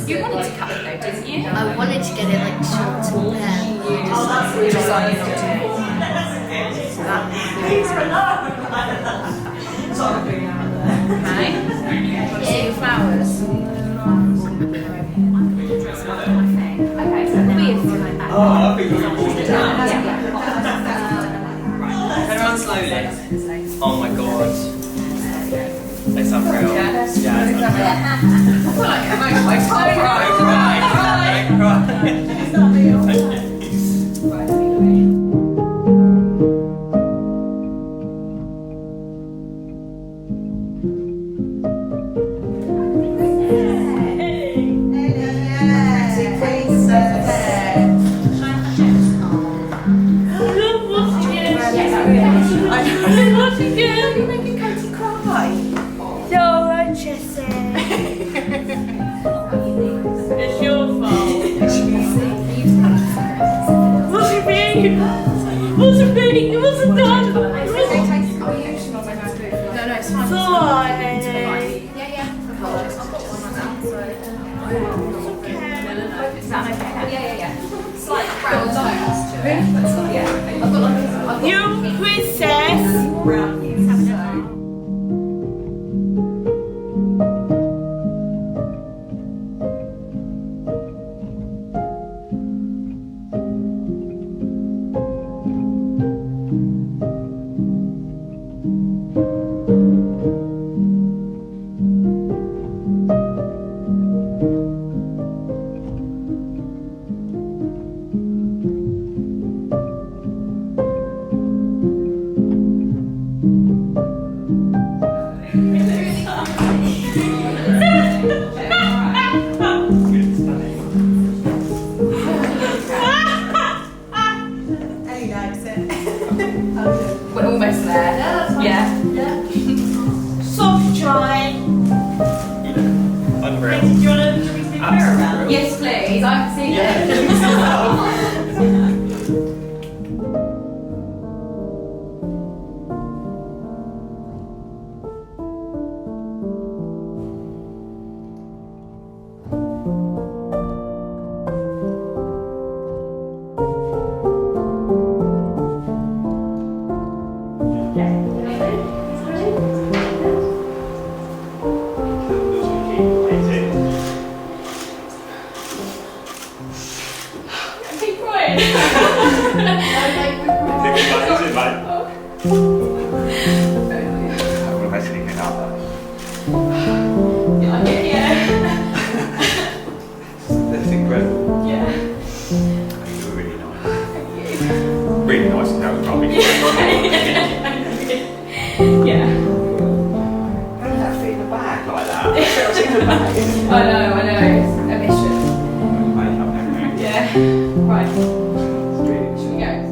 You wanted to cut it though, didn't you? I wanted to get it like short to there. You decided not to. Okay. Want to see your flowers? Okay, so weird for like that. I think we're going to turn around slowly. Oh my god. It's unreal. Yeah. I feel like I'm like, cry. It's your fault. Wasn't me. It wasn't done. No, it's fine. Sorry. Yeah. I've got one myself, so. Is that okay? Yeah. Slight brown tones to it. Yeah. I've got You princess. We're almost there. Yeah. Soft try. Unreal. Do you want to bring the mirror around? Yes, please. I haven't seen it. Really nice and no rubbish. Yeah. How does that fit in the bag like that? I know. It's a mission. Yeah. Right. Should we go? Yeah.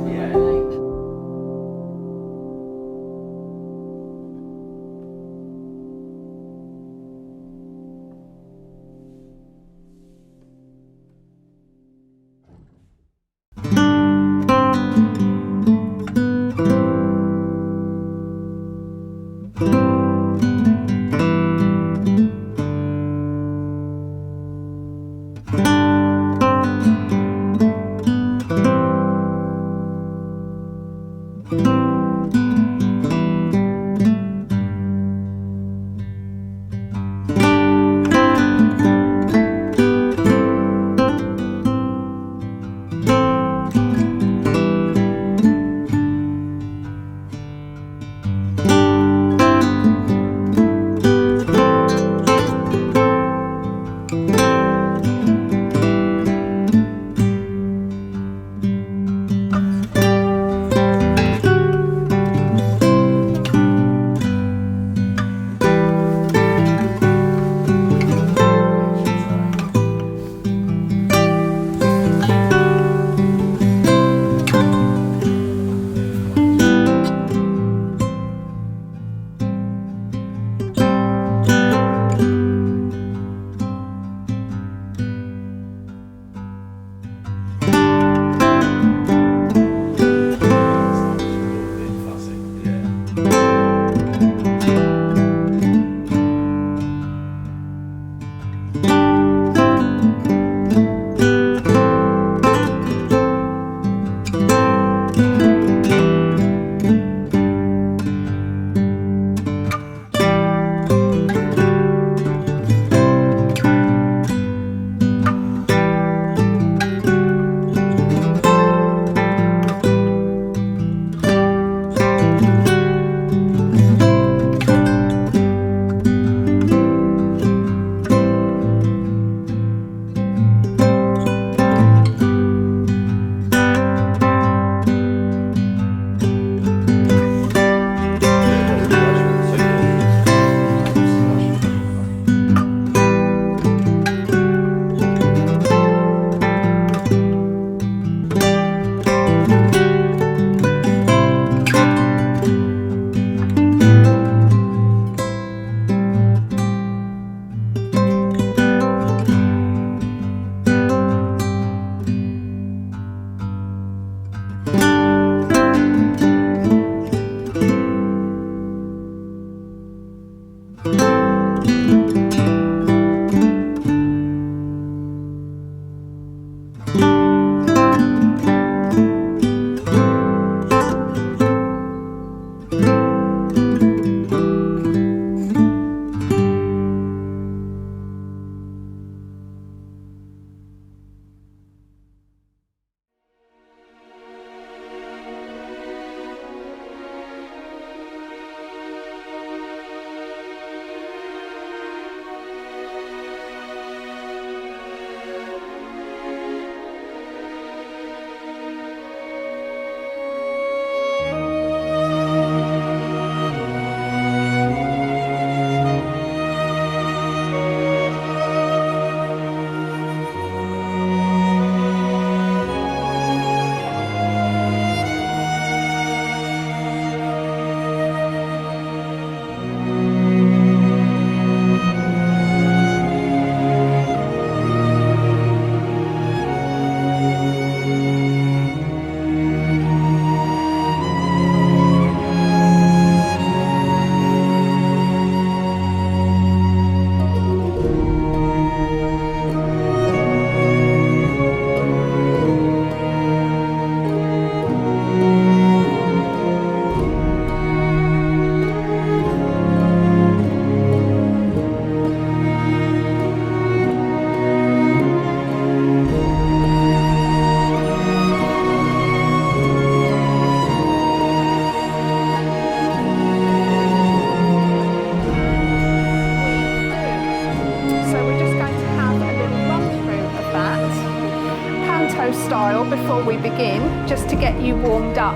before we begin, just to get you warmed up.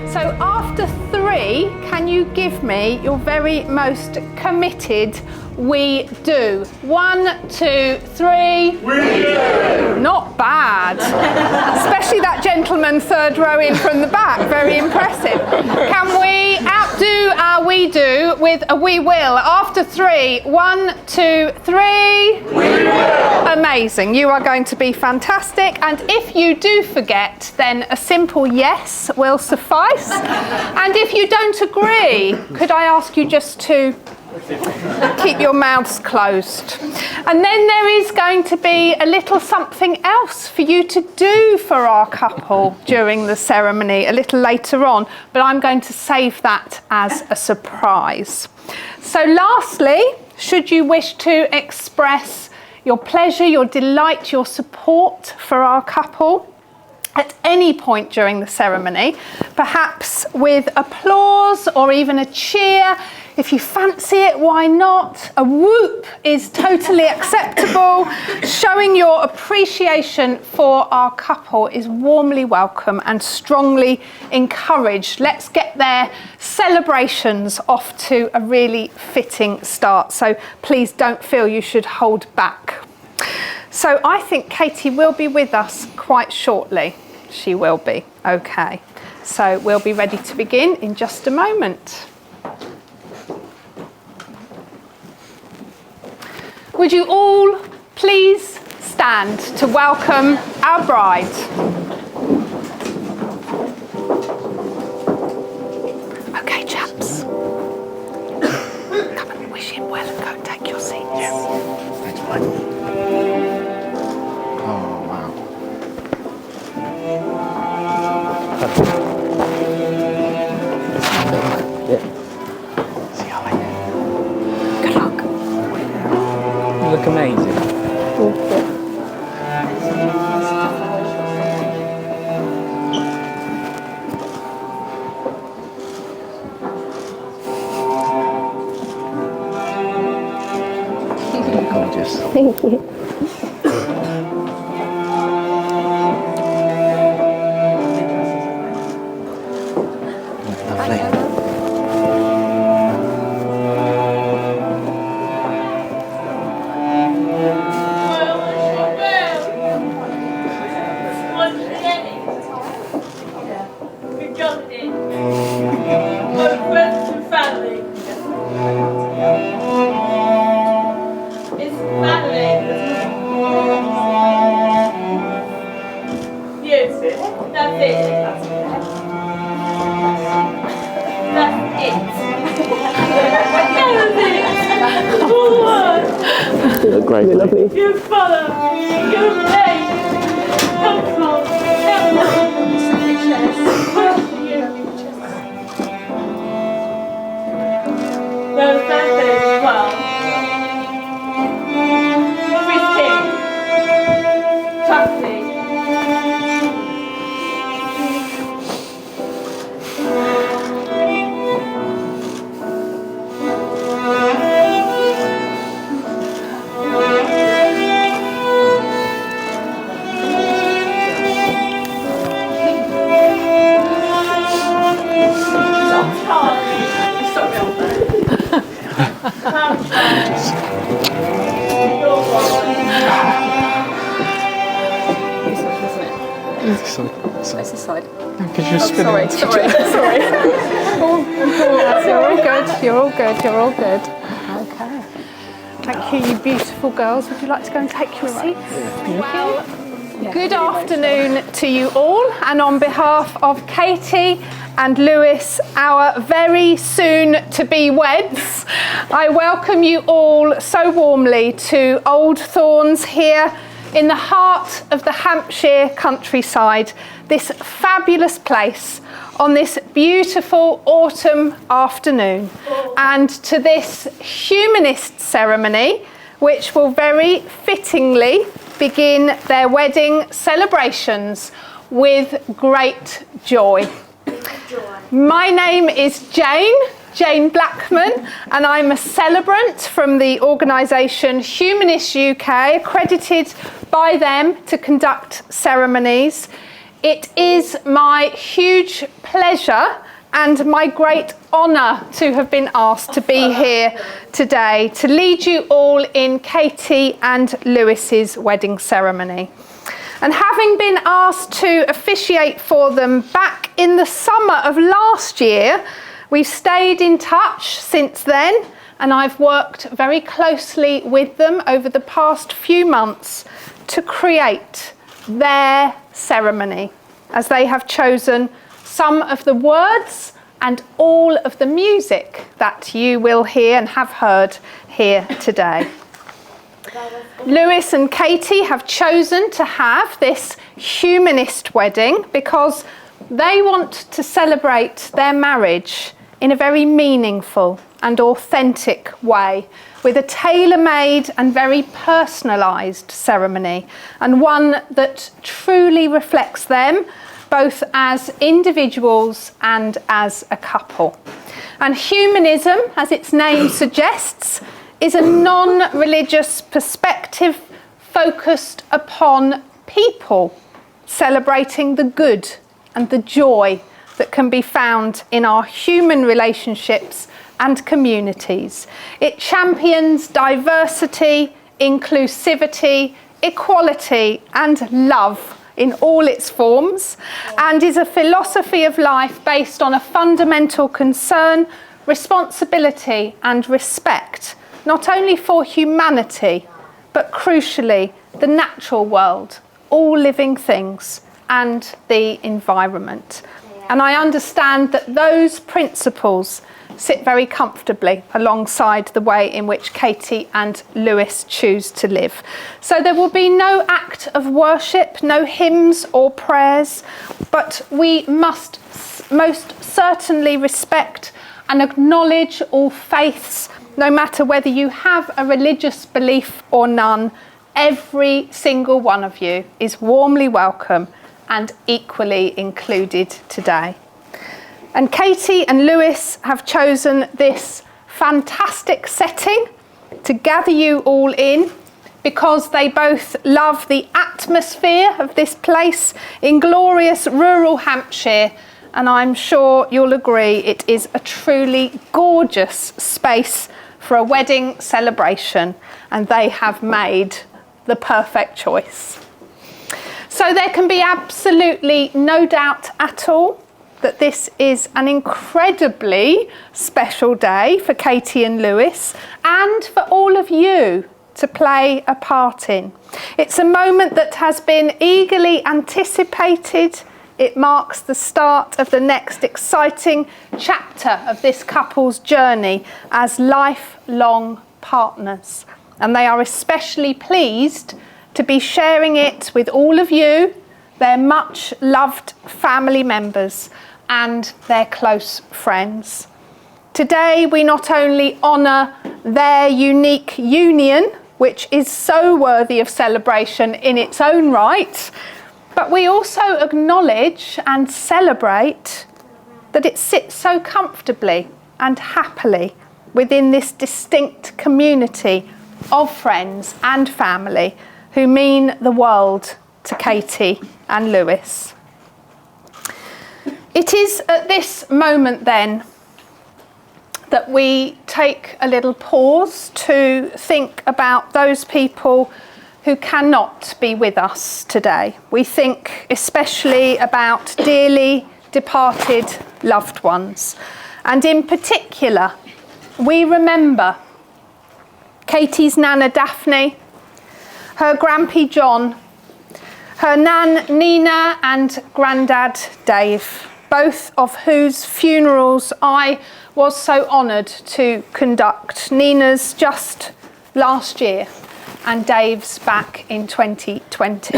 So after 3, can you give me your very most committed "we do"? 1, 2, 3. We do! Not bad. Especially that gentleman 3rd row in from the back. Very impressive. Can we outdo our "we do" with a "we will"? After 3, 1, 2, 3. We will! Amazing. You are going to be fantastic. And if you do forget, then a simple yes will suffice. And if you don't agree, could I ask you just to keep your mouths closed? And then there is going to be a little something else for you to do for our couple during the ceremony a little later on, but I'm going to save that as a surprise. So lastly, should you wish to express your pleasure, your delight, your support for our couple at any point during the ceremony, perhaps with applause or even a cheer. If you fancy it, why not? A whoop is totally acceptable. Showing your appreciation for our couple is warmly welcome and strongly encouraged. Let's get their celebrations off to a really fitting start. So please don't feel you should hold back. So I think Katie will be with us quite shortly. She will be. Okay. So we'll be ready to begin in just a moment. Would you all please stand to welcome our bride? Okay, chaps. Come and wish him well and go take your seats. Thanks, mate. Oh, wow. See how I am. Good luck. You look amazing. Gorgeous. Thank you. Lovely. We got it. My friends and family. It's family. Yes, that's it. That's it. You look great. You're lovely. Your father, your place, helpful, There's birthday as well. Christine, Tuffy. This side. Because you're spinning. Sorry. You're all good. You're all good. You're all good. Okay. Thank you, you beautiful girls. Would you like to go and take your seats? Well, good afternoon to you all, and on behalf of Katy and Lewis, our very soon to be weds, I welcome you all so warmly to Old Thorns here in the heart of the Hampshire countryside, this fabulous place on this beautiful autumn afternoon, and to this humanist ceremony, which will very fittingly begin their wedding celebrations with great joy. My name is Jane Blackman, and I'm a celebrant from the organisation Humanist UK, accredited by them to conduct ceremonies. It is my huge pleasure and my great honour to have been asked to be here today to lead you all in Katy and Lewis's wedding ceremony. And having been asked to officiate for them back in the summer of last year, we've stayed in touch since then, and I've worked very closely with them over the past few months to create their ceremony, as they have chosen some of the words and all of the music that you will hear and have heard here today. Lewis and Katy have chosen to have this humanist wedding because they want to celebrate their marriage in a very meaningful and authentic way, with a tailor-made and very personalised ceremony, and one that truly reflects them both as individuals and as a couple. And humanism, as its name suggests, is a non-religious perspective focused upon people, celebrating the good and the joy that can be found in our human relationships and communities. It champions diversity, inclusivity, equality, and love in all its forms, and is a philosophy of life based on a fundamental concern, responsibility, and respect, not only for humanity, but crucially, the natural world, all living things, and the environment. And I understand that those principles sit very comfortably alongside the way in which Katy and Lewis choose to live. So there will be no act of worship, no hymns or prayers, but we must most certainly respect and acknowledge all faiths, no matter whether you have a religious belief or none. Every single one of you is warmly welcome and equally included today. And Katy and Lewis have chosen this fantastic setting to gather you all in because they both love the atmosphere of this place in glorious rural Hampshire, and I'm sure you'll agree it is a truly gorgeous space for a wedding celebration, and they have made the perfect choice. So there can be absolutely no doubt at all that this is an incredibly special day for Katy and Lewis and for all of you to play a part in. It's a moment that has been eagerly anticipated. It marks the start of the next exciting chapter of this couple's journey as lifelong partners. And they are especially pleased to be sharing it with all of you, their much loved family members and their close friends. Today we not only honour their unique union, which is so worthy of celebration in its own right, but we also acknowledge and celebrate that it sits so comfortably and happily within this distinct community of friends and family who mean the world to Katy and Lewis. It is at this moment then that we take a little pause to think about those people who cannot be with us today. We think especially about dearly departed loved ones. And in particular, we remember Katy's Nana Daphne, her Grampy John, her Nan Nina and Grandad Dave, both of whose funerals I was so honoured to conduct. Nina's just last year and Dave's back in 2020.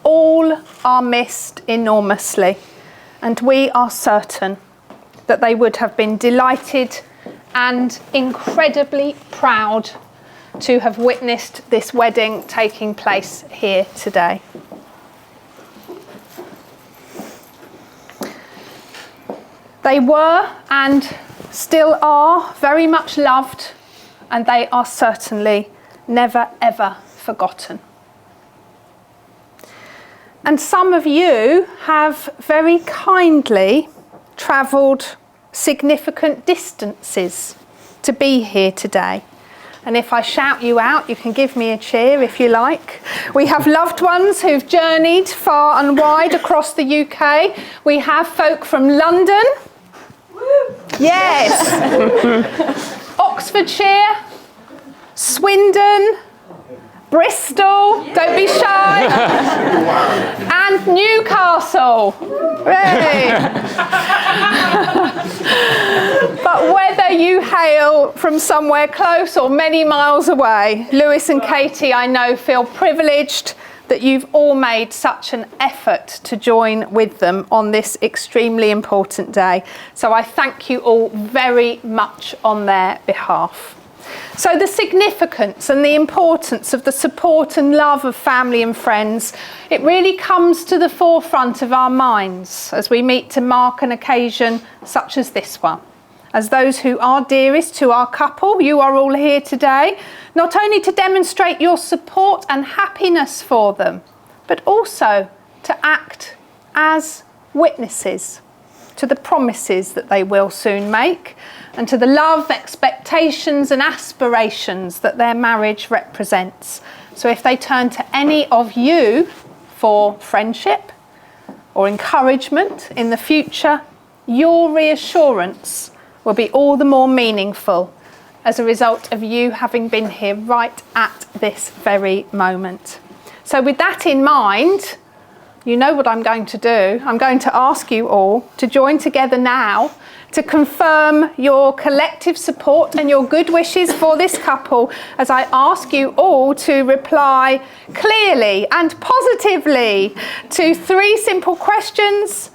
All are missed enormously, and we are certain that they would have been delighted and incredibly proud to have witnessed this wedding taking place here today. They were and still are very much loved, and they are certainly never ever forgotten. And some of you have very kindly travelled significant distances to be here today. And if I shout you out, you can give me a cheer if you like. We have loved ones who've journeyed far and wide across the UK. We have folk from London. Yes. Oxfordshire, Swindon, Bristol, don't be shy, and Newcastle. Hey. But whether you hail from somewhere close or many miles away, Lewis and Katy, I know, feel privileged that you've all made such an effort to join with them on this extremely important day. So I thank you all very much on their behalf. So the significance and the importance of the support and love of family and friends, it really comes to the forefront of our minds as we meet to mark an occasion such as this one. As those who are dearest to our couple, you are all here today, not only to demonstrate your support and happiness for them, but also to act as witnesses to the promises that they will soon make and to the love, expectations and aspirations that their marriage represents. So if they turn to any of you for friendship or encouragement in the future, your reassurance will be all the more meaningful as a result of you having been here right at this very moment. So with that in mind, you know what I'm going to do. I'm going to ask you all to join together now to confirm your collective support and your good wishes for this couple as I ask you all to reply clearly and positively to 3 simple questions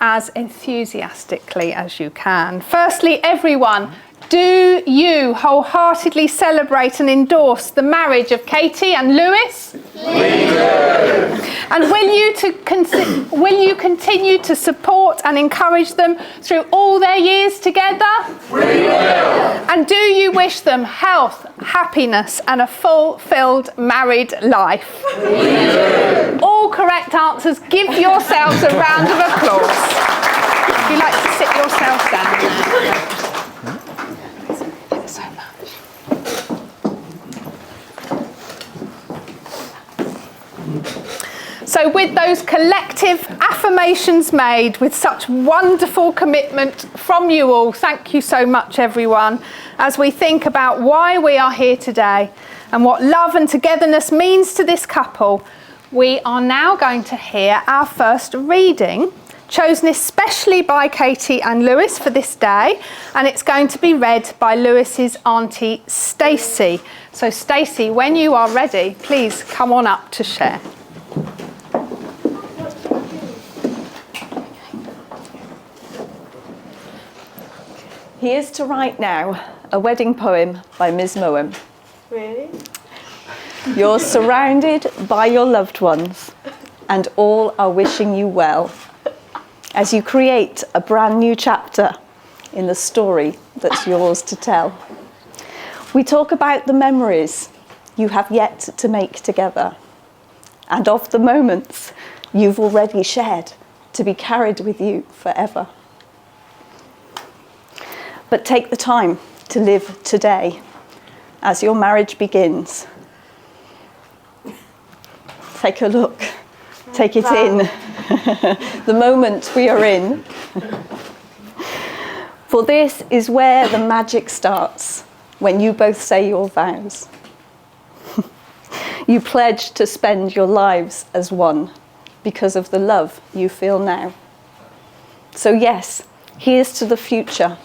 as enthusiastically as you can. Firstly, everyone, do you wholeheartedly celebrate and endorse the marriage of Katy and Lewis? We do. And will you continue to support and encourage them through all their years together? We will. And do you wish them health, happiness and a fulfilled married life? We do. All correct answers. Give yourselves a round of applause. If you'd like to sit yourselves down now. So much. So with those collective affirmations made with such wonderful commitment from you all, thank you so much everyone, as we think about why we are here today and what love and togetherness means to this couple, we are now going to hear our first reading, chosen especially by Katy and Lewis for this day, and it's going to be read by Lewis's auntie Stacey. So Stacey, when you are ready, please come on up to share. Here's to Right Now, a wedding poem by Ms. Moem. Really? You're surrounded by your loved ones, and all are wishing you well, as you create a brand new chapter in the story that's yours to tell. We talk about the memories you have yet to make together, and of the moments you've already shared to be carried with you forever. But take the time to live today as your marriage begins. Take a look, take it in, the moment we are in. For this is where the magic starts, when you both say your vows. You pledge to spend your lives as one because of the love you feel now. So yes, here's to the future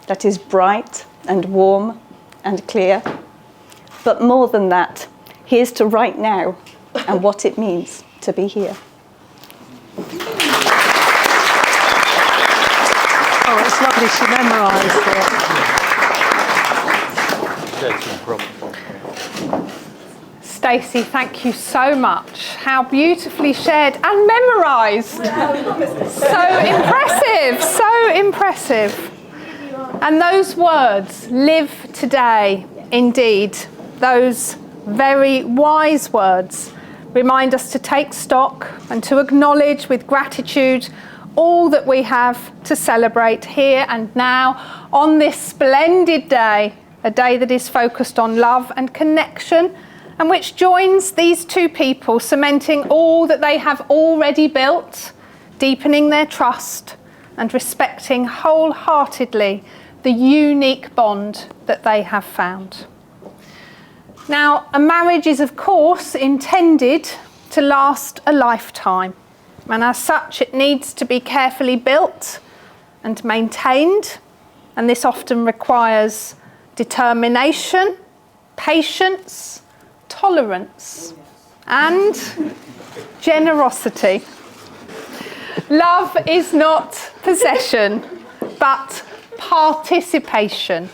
that is bright and warm and clear. But more than that, here's to right now and what it means to be here. Oh, it's lovely she memorised it. Stacey, thank you so much. How beautifully shared and memorised. So impressive, so impressive. And those words, live today, indeed, those very wise words remind us to take stock and to acknowledge with gratitude all that we have to celebrate here and now on this splendid day, a day that is focused on love and connection and which joins these two people, cementing all that they have already built, deepening their trust and respecting wholeheartedly the unique bond that they have found. Now, a marriage is of course intended to last a lifetime, and as such it needs to be carefully built and maintained, and this often requires determination, patience, tolerance and generosity. Love is not possession, but participation.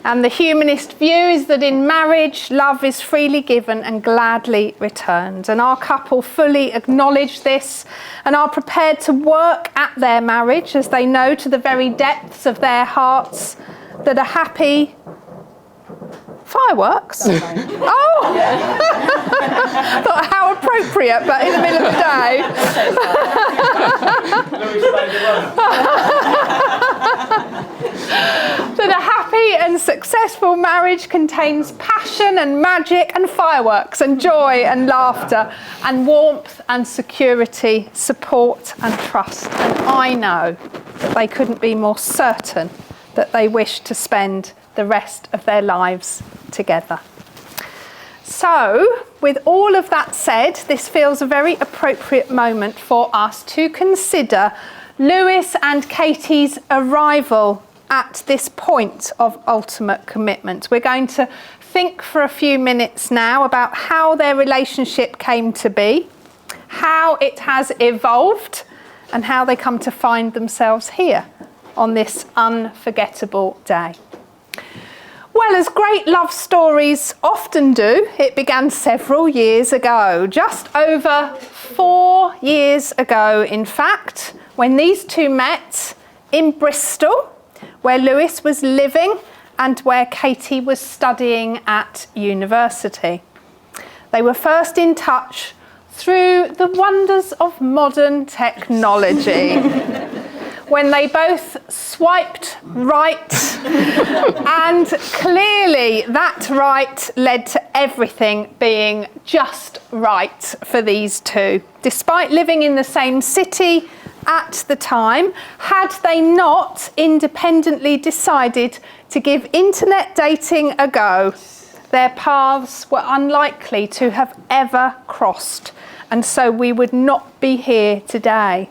And the humanist view is that in marriage, love is freely given and gladly returned. And our couple fully acknowledge this and are prepared to work at their marriage as they know to the very depths of their hearts that a happy fireworks. Oh! Thought how appropriate, but in the middle of the day. That a happy and successful marriage contains passion and magic and fireworks and joy and laughter and warmth and security, support and trust. And I know that they couldn't be more certain that they wish to spend the rest of their lives together. So, with all of that said, this feels a very appropriate moment for us to consider Lewis and Katy's arrival at this point of ultimate commitment. We're going to think for a few minutes now about how their relationship came to be, how it has evolved, and how they come to find themselves here on this unforgettable day. Well, as great love stories often do, it began several years ago, just over 4 years ago, in fact, when these two met in Bristol, where Lewis was living and where Katy was studying at university. They were first in touch through the wonders of modern technology, when they both swiped right, and clearly that right led to everything being just right for these two. Despite living in the same city at the time, had they not independently decided to give internet dating a go, their paths were unlikely to have ever crossed, and so we would not be here today.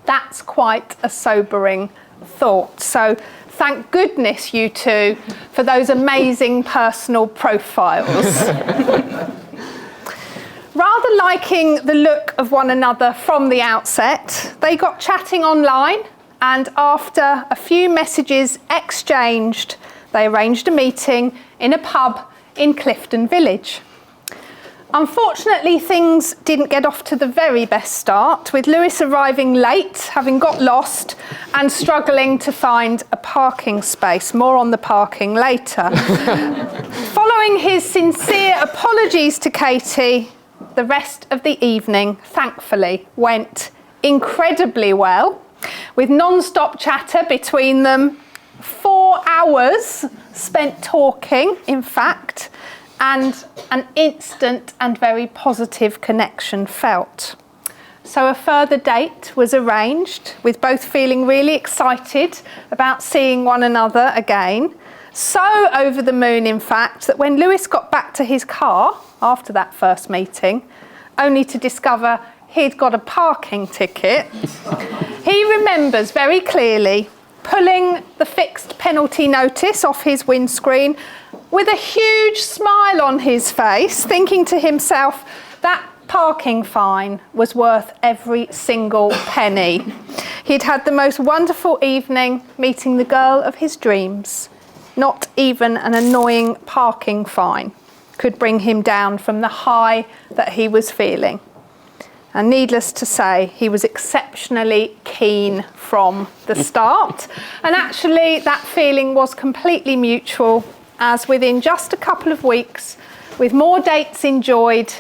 That's quite a sobering thought. So thank goodness, you two, for those amazing personal profiles. Rather liking the look of one another from the outset, they got chatting online, and after a few messages exchanged, they arranged a meeting in a pub in Clifton Village. Unfortunately, things didn't get off to the very best start, with Lewis arriving late, having got lost, and struggling to find a parking space. More on the parking later. Following his sincere apologies to Katy, the rest of the evening, thankfully, went incredibly well, with non-stop chatter between them, 4 hours spent talking, in fact, and an instant and very positive connection felt. So a further date was arranged, with both feeling really excited about seeing one another again. So over the moon, in fact, that when Lewis got back to his car after that first meeting, only to discover he'd got a parking ticket, he remembers very clearly pulling the fixed penalty notice off his windscreen with a huge smile on his face, thinking to himself that parking fine was worth every single penny. He'd had the most wonderful evening meeting the girl of his dreams. Not even an annoying parking fine could bring him down from the high that he was feeling. And needless to say, he was exceptionally keen from the start. And actually, that feeling was completely mutual, as within just a couple of weeks, with more dates enjoyed,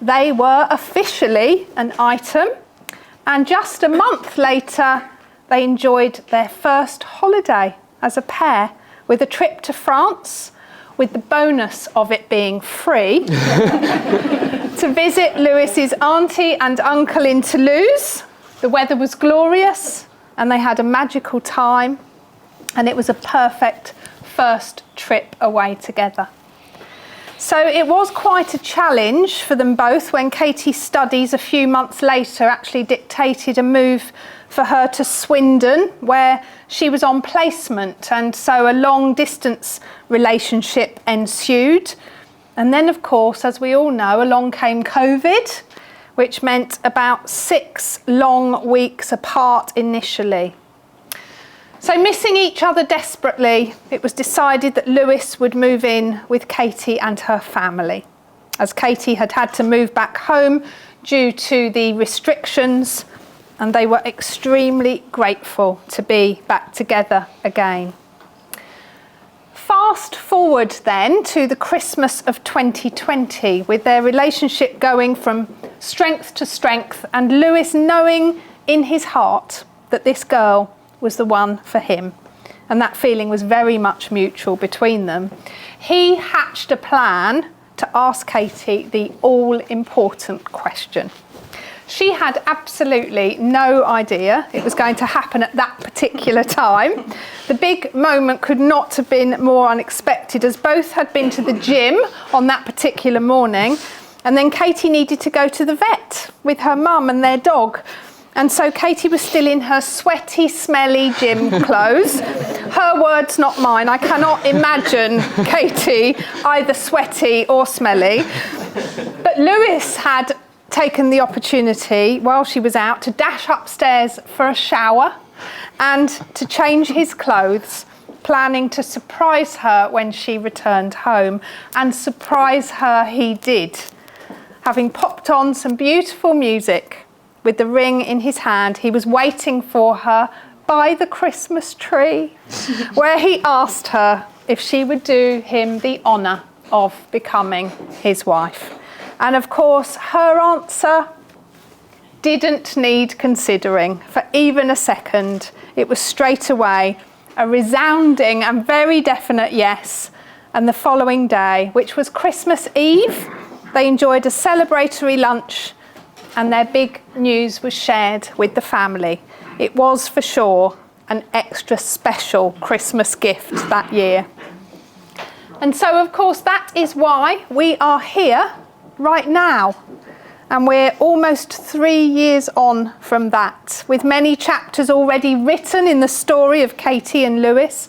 they were officially an item. And just a month later, they enjoyed their first holiday as a pair, with a trip to France, with the bonus of it being free, to visit Lewis's auntie and uncle in Toulouse. The weather was glorious and they had a magical time, and it was a perfect first trip away together. So it was quite a challenge for them both when Katy's studies a few months later actually dictated a move for her to Swindon, where she was on placement, and so a long distance relationship ensued. And then, of course, as we all know, along came COVID, which meant about 6 long weeks apart initially. So missing each other desperately, it was decided that Lewis would move in with Katy and her family, as Katy had had to move back home due to the restrictions, and they were extremely grateful to be back together again. Fast forward then to the Christmas of 2020, with their relationship going from strength to strength, and Lewis knowing in his heart that this girl was the one for him, and that feeling was very much mutual between them. He hatched a plan to ask Katy the all-important question. She had absolutely no idea it was going to happen at that particular time. The big moment could not have been more unexpected, as both had been to the gym on that particular morning, and then Katy needed to go to the vet with her mum and their dog. And so Katy was still in her sweaty, smelly gym clothes. Her words, not mine. I cannot imagine Katy either sweaty or smelly. But Lewis had taken the opportunity while she was out to dash upstairs for a shower and to change his clothes, planning to surprise her when she returned home. And surprise her he did, having popped on some beautiful music. With the ring in his hand, he was waiting for her by the Christmas tree, where he asked her if she would do him the honour of becoming his wife. And of course, her answer didn't need considering for even a second. It was straight away a resounding and very definite yes. And the following day, which was Christmas Eve, they enjoyed a celebratory lunch, and their big news was shared with the family. It was for sure an extra special Christmas gift that year. And so, of course, that is why we are here right now. And we're almost 3 years on from that, with many chapters already written in the story of Katy and Lewis,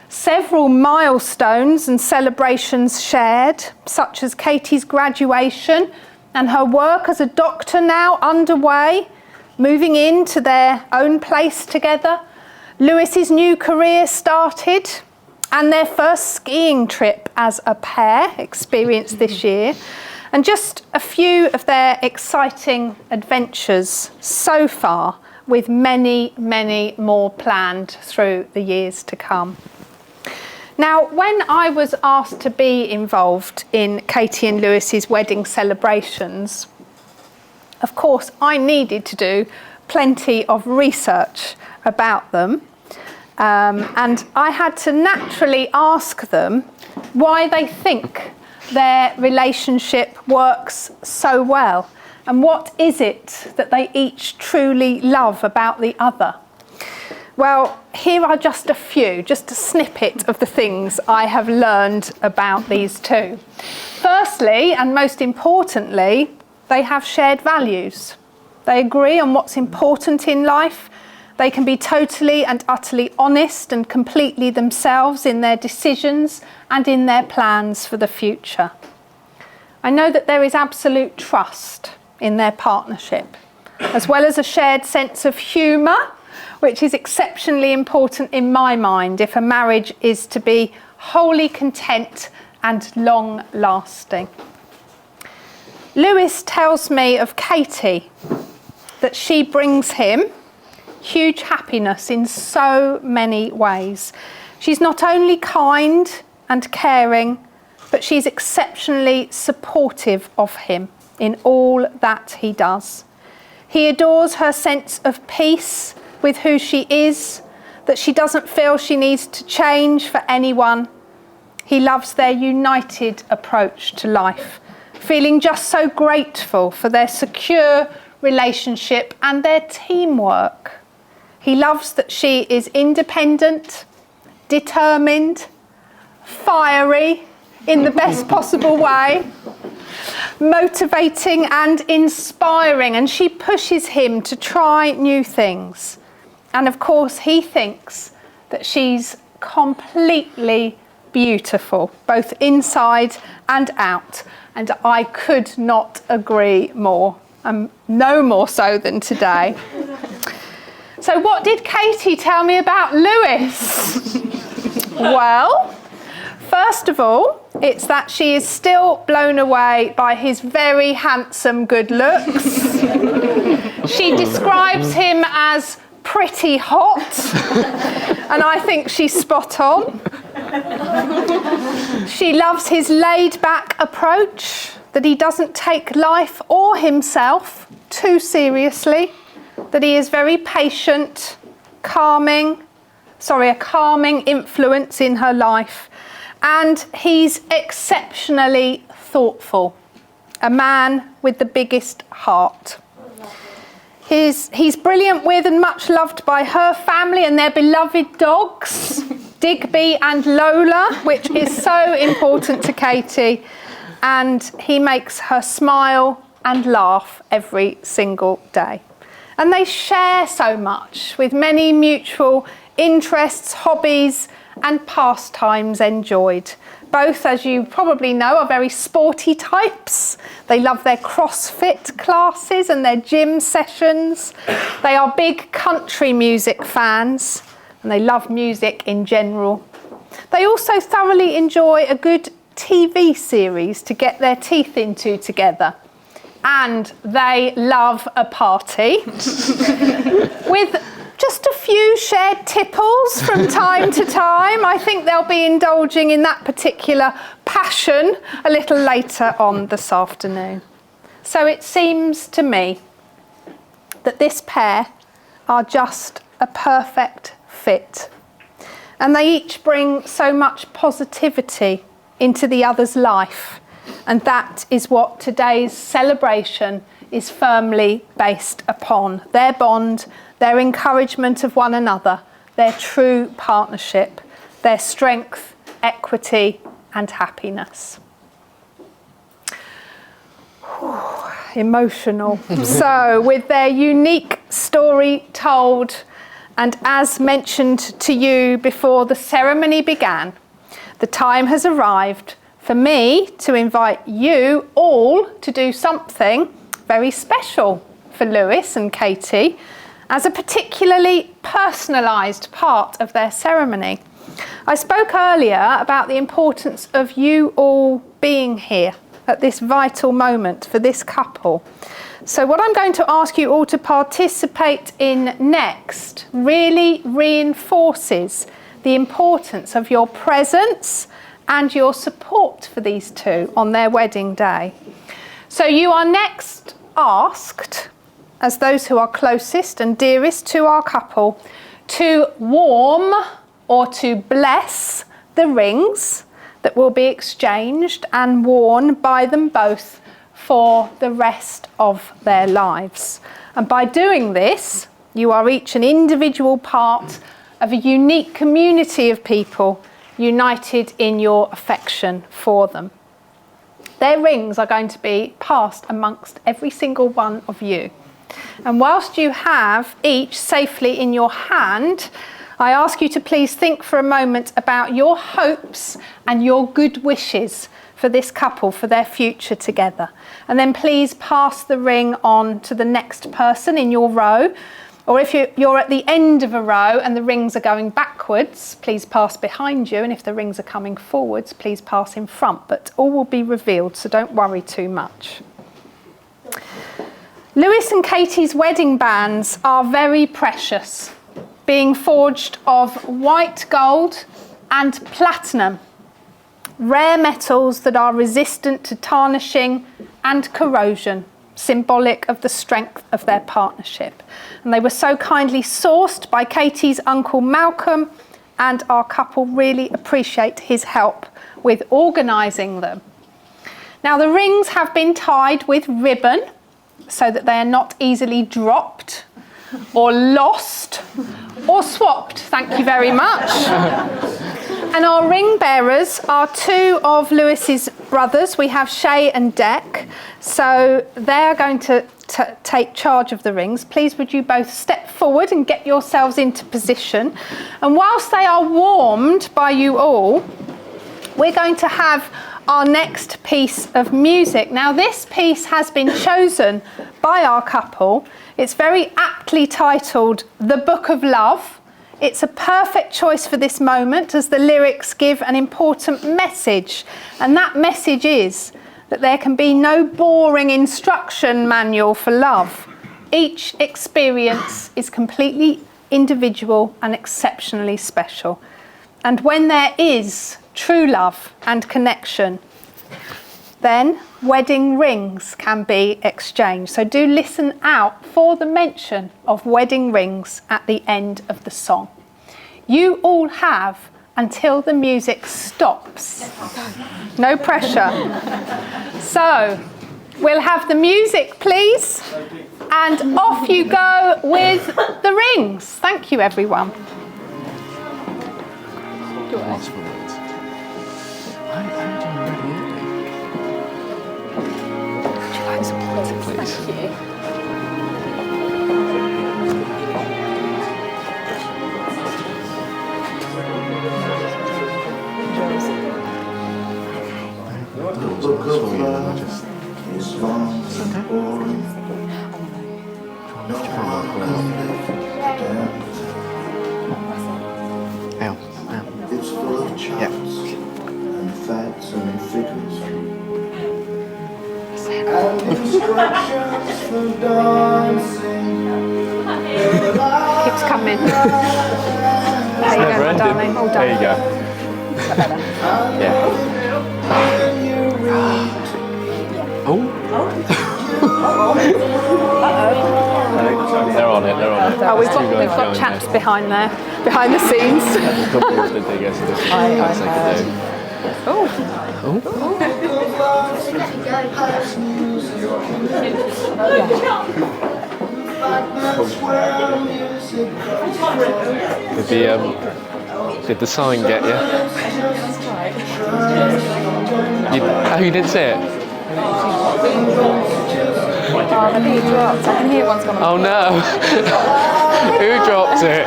several milestones and celebrations shared, such as Katy's graduation and her work as a doctor now underway, moving into their own place together. Lewis's new career started, and their first skiing trip as a pair experienced this year, and just a few of their exciting adventures so far, with many, many more planned through the years to come. Now, when I was asked to be involved in Katy and Lewis's wedding celebrations, of course, I needed to do plenty of research about them. And I had to naturally ask them why they think their relationship works so well. And what is it that they each truly love about the other? Well, here are just a few, just a snippet of the things I have learned about these two. Firstly, and most importantly, they have shared values. They agree on what's important in life. They can be totally and utterly honest and completely themselves in their decisions and in their plans for the future. I know that there is absolute trust in their partnership, as well as a shared sense of humour, which is exceptionally important in my mind if a marriage is to be wholly content and long-lasting. Lewis tells me of Katy that she brings him huge happiness in so many ways. She's not only kind and caring, but she's exceptionally supportive of him in all that he does. He adores her sense of peace with who she is, that she doesn't feel she needs to change for anyone. He loves their united approach to life, feeling just so grateful for their secure relationship and their teamwork. He loves that she is independent, determined, fiery in the best possible way, motivating and inspiring, and she pushes him to try new things. And of course, he thinks that she's completely beautiful, both inside and out. And I could not agree more, no more so than today. So what did Katy tell me about Lewis? Well, first of all, it's that she is still blown away by his very handsome good looks. She describes him as pretty hot, and I think she's spot on. She loves his laid-back approach, that he doesn't take life or himself too seriously, that he is very patient, a calming influence in her life, and he's exceptionally thoughtful, a man with the biggest heart. He's brilliant with and much loved by her family and their beloved dogs, Digby and Lola, which is so important to Katy. And he makes her smile and laugh every single day. And they share so much with many mutual interests, hobbies and pastimes enjoyed. Both, as you probably know, are very sporty types. They love their CrossFit classes and their gym sessions. They are big country music fans and they love music in general. They also thoroughly enjoy a good TV series to get their teeth into together. And they love a party with just a few shared tipples from time to time. I think they'll be indulging in that particular passion a little later on this afternoon. So it seems to me that this pair are just a perfect fit. And they each bring so much positivity into the other's life. And that is what today's celebration is firmly based upon. Their bond, their encouragement of one another, their true partnership, their strength, equity and happiness. Emotional. So, with their unique story told, and as mentioned to you before the ceremony began, the time has arrived for me to invite you all to do something very special for Lewis and Katy as a particularly personalised part of their ceremony. I spoke earlier about the importance of you all being here at this vital moment for this couple. So what I'm going to ask you all to participate in next really reinforces the importance of your presence and your support for these two on their wedding day. So you are next asked, as those who are closest and dearest to our couple, to warm or to bless the rings that will be exchanged and worn by them both for the rest of their lives. And by doing this, you are each an individual part of a unique community of people united in your affection for them. Their rings are going to be passed amongst every single one of you. And whilst you have each safely in your hand, I ask you to please think for a moment about your hopes and your good wishes for this couple, for their future together. And then please pass the ring on to the next person in your row. Or if you're at the end of a row and the rings are going backwards, please pass behind you. And if the rings are coming forwards, please pass in front. But all will be revealed, so don't worry too much. Lewis and Katy's wedding bands are very precious, being forged of white gold and platinum, rare metals that are resistant to tarnishing and corrosion, symbolic of the strength of their partnership. And they were so kindly sourced by Katy's uncle Malcolm, and our couple really appreciate his help with organising them. Now the rings have been tied with ribbon so that they are not easily dropped or lost or swapped. Thank you very much. And our ring bearers are two of Lewis's brothers. We have Shay and Dec. So they're going to take charge of the rings. Please would you both step forward and get yourselves into position. And whilst they are warmed by you all, we're going to have our next piece of music. Now this piece has been chosen by our couple. It's very aptly titled The Book of Love. It's a perfect choice for this moment as the lyrics give an important message. And that message is that there can be no boring instruction manual for love. Each experience is completely individual and exceptionally special. And when there is true love and connection, then wedding rings can be exchanged. So do listen out for the mention of wedding rings at the end of the song. You all have until the music stops. No pressure. So We'll have the music, please. And off you go with the rings. Thank you, everyone. It's full of charts and facts and figures and instructions for dancing. Keeps coming. There you go, my darling. All done. There you go. Yeah. They're on it, they're on it. Oh, we've got chaps behind there, behind the scenes. Did the sign get you? You didn't see it? Oh, the bee dropped. I can hear one's gone. Oh no! Who dropped it?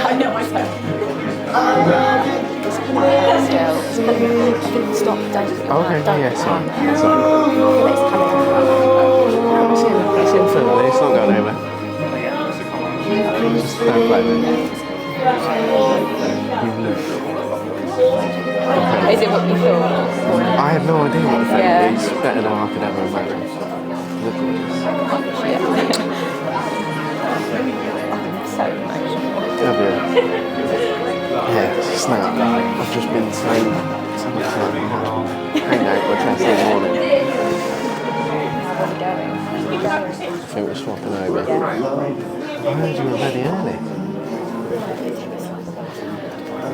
I know myself. Stop, don't. Okay, yeah, sorry. It's infinitely, it's not going anywhere. Just don't play with it. Is it what you thought? I had no idea what the thing Yeah. is. Better than I could ever imagine. Look at this. So emotional. Have you? Yeah, it's just that. I've just been saying so much hang out with Tess in the morning. I think we're swapping over. I heard you were ready early.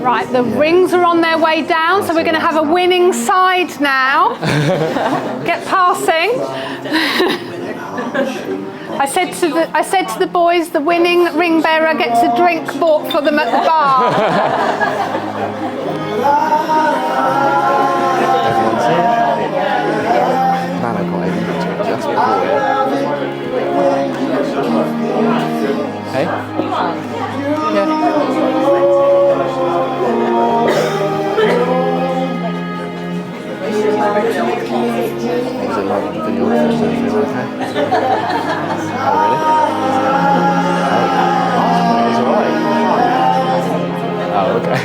Right, the rings are on their way down, so we're going to have a winning side now. Get passing. I said to the boys, the winning ring bearer gets a drink bought for them at the bar. Everyone see it? Nana got even to it just before it. Hey? Yeah. Was it like the video first and feel okay? Oh really? Oh, it was alright. Oh, okay.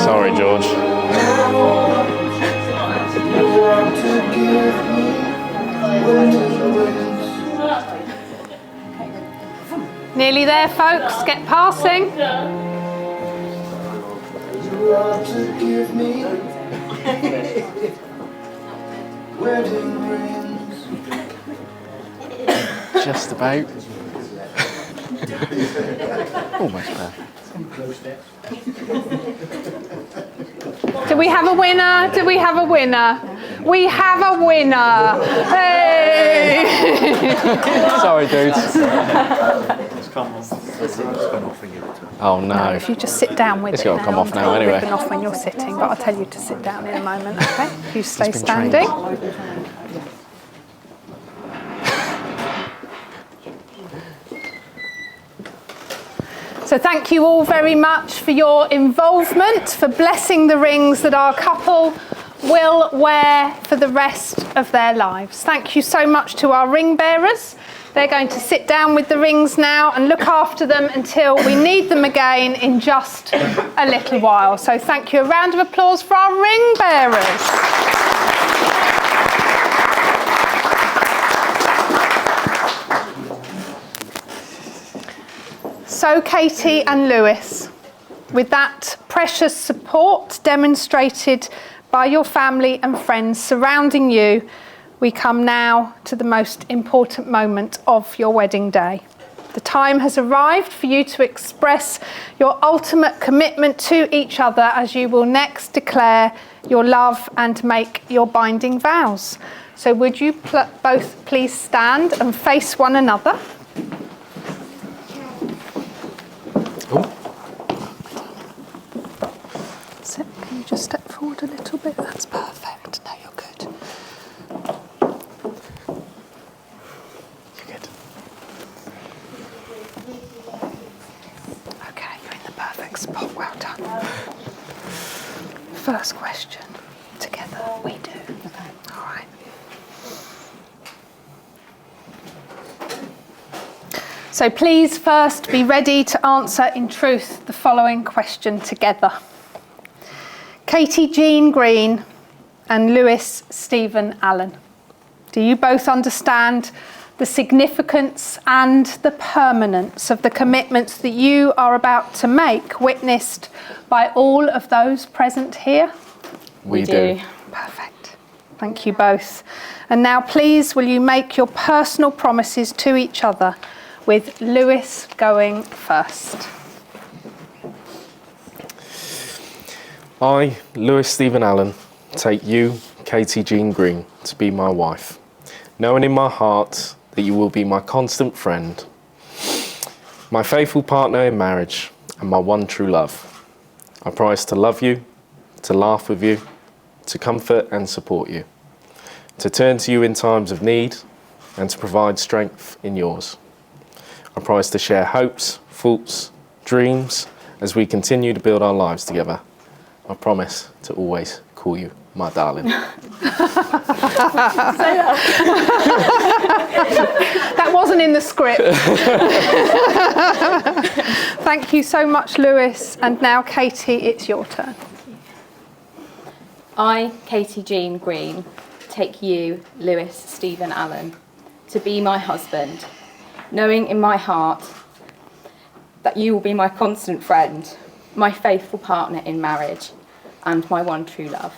Sorry, George. Nearly there, folks. Get passing. You are to give me wedding rings. Just about. Almost perfect. Do we have a winner? Do we have a winner? We have a winner. Hey! Sorry, dudes. Oh no. If you just sit down with It's it got to now, come off I'll now take the anyway. ribbon off when you're sitting, but I'll tell you to sit down in a moment, okay? If you stay been trained. standing. So thank you all very much for your involvement, for blessing the rings that our couple will wear for the rest of their lives. Thank you so much to our ring bearers. They're going to sit down with the rings now and look after them until we need them again in just a little while. So thank you. A round of applause for our ring bearers. So Katy and Lewis, with that precious support demonstrated by your family and friends surrounding you, we come now to the most important moment of your wedding day. The time has arrived for you to express your ultimate commitment to each other as you will next declare your love and make your binding vows. So would you both please stand and face one another? That's it. Can you just step forward a little bit? That's perfect. No, you're good. You're good. Okay, you're in the perfect spot. Well done. First question. Together, we do. Okay. All right. So please first be ready to answer in truth the following question together. Katy Jean Green and Lewis Stephen Allen, do you both understand the significance and the permanence of the commitments that you are about to make, witnessed by all of those present here? We do. Perfect. Thank you both. And now please will you make your personal promises to each other, with Lewis going first. I, Lewis Stephen Allen, take you, Katy Jean Green, to be my wife, knowing in my heart that you will be my constant friend, my faithful partner in marriage, and my one true love. I promise to love you, to laugh with you, to comfort and support you, to turn to you in times of need, and to provide strength in yours. I promise to share hopes, thoughts, dreams as we continue to build our lives together. I promise to always call you my darling. That wasn't in the script. Thank you so much, Lewis. And now, Katy, it's your turn. I, Katy Jean Green, take you, Lewis Stephen Allen, to be my husband, knowing in my heart that you will be my constant friend, my faithful partner in marriage, and my one true love.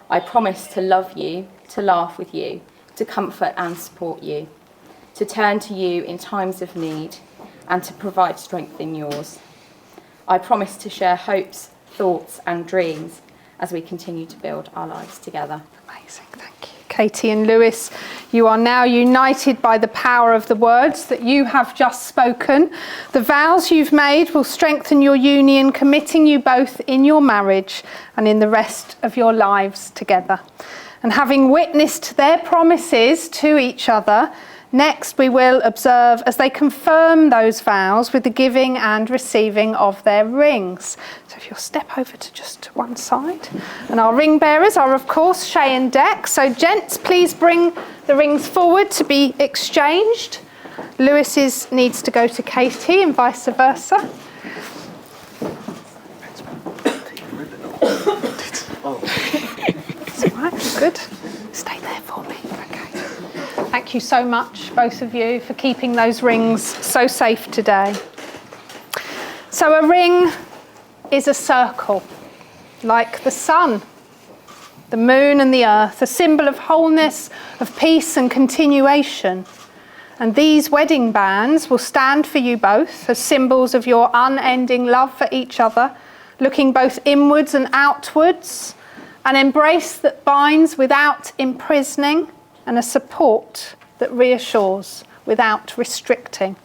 I promise to love you, to laugh with you, to comfort and support you, to turn to you in times of need, and to provide strength in yours. I promise to share hopes, thoughts, and dreams as we continue to build our lives together. Amazing, thank you. Katy and Lewis, you are now united by the power of the words that you have just spoken. The vows you've made will strengthen your union, committing you both in your marriage and in the rest of your lives together. And having witnessed their promises to each other, next we will observe as they confirm those vows with the giving and receiving of their rings. So if you'll step over to just one side. And our ring bearers are of course Shay and Deck. So gents, please bring the rings forward to be exchanged. Lewis's needs to go to Katy and vice versa. It's all right, good. Stay there for me. Okay. Thank you so much, both of you, for keeping those rings so safe today. So a ring is a circle, like the sun, the moon and the earth, a symbol of wholeness, of peace and continuation. And these wedding bands will stand for you both as symbols of your unending love for each other, looking both inwards and outwards, an embrace that binds without imprisoning, and a support that reassures without restricting.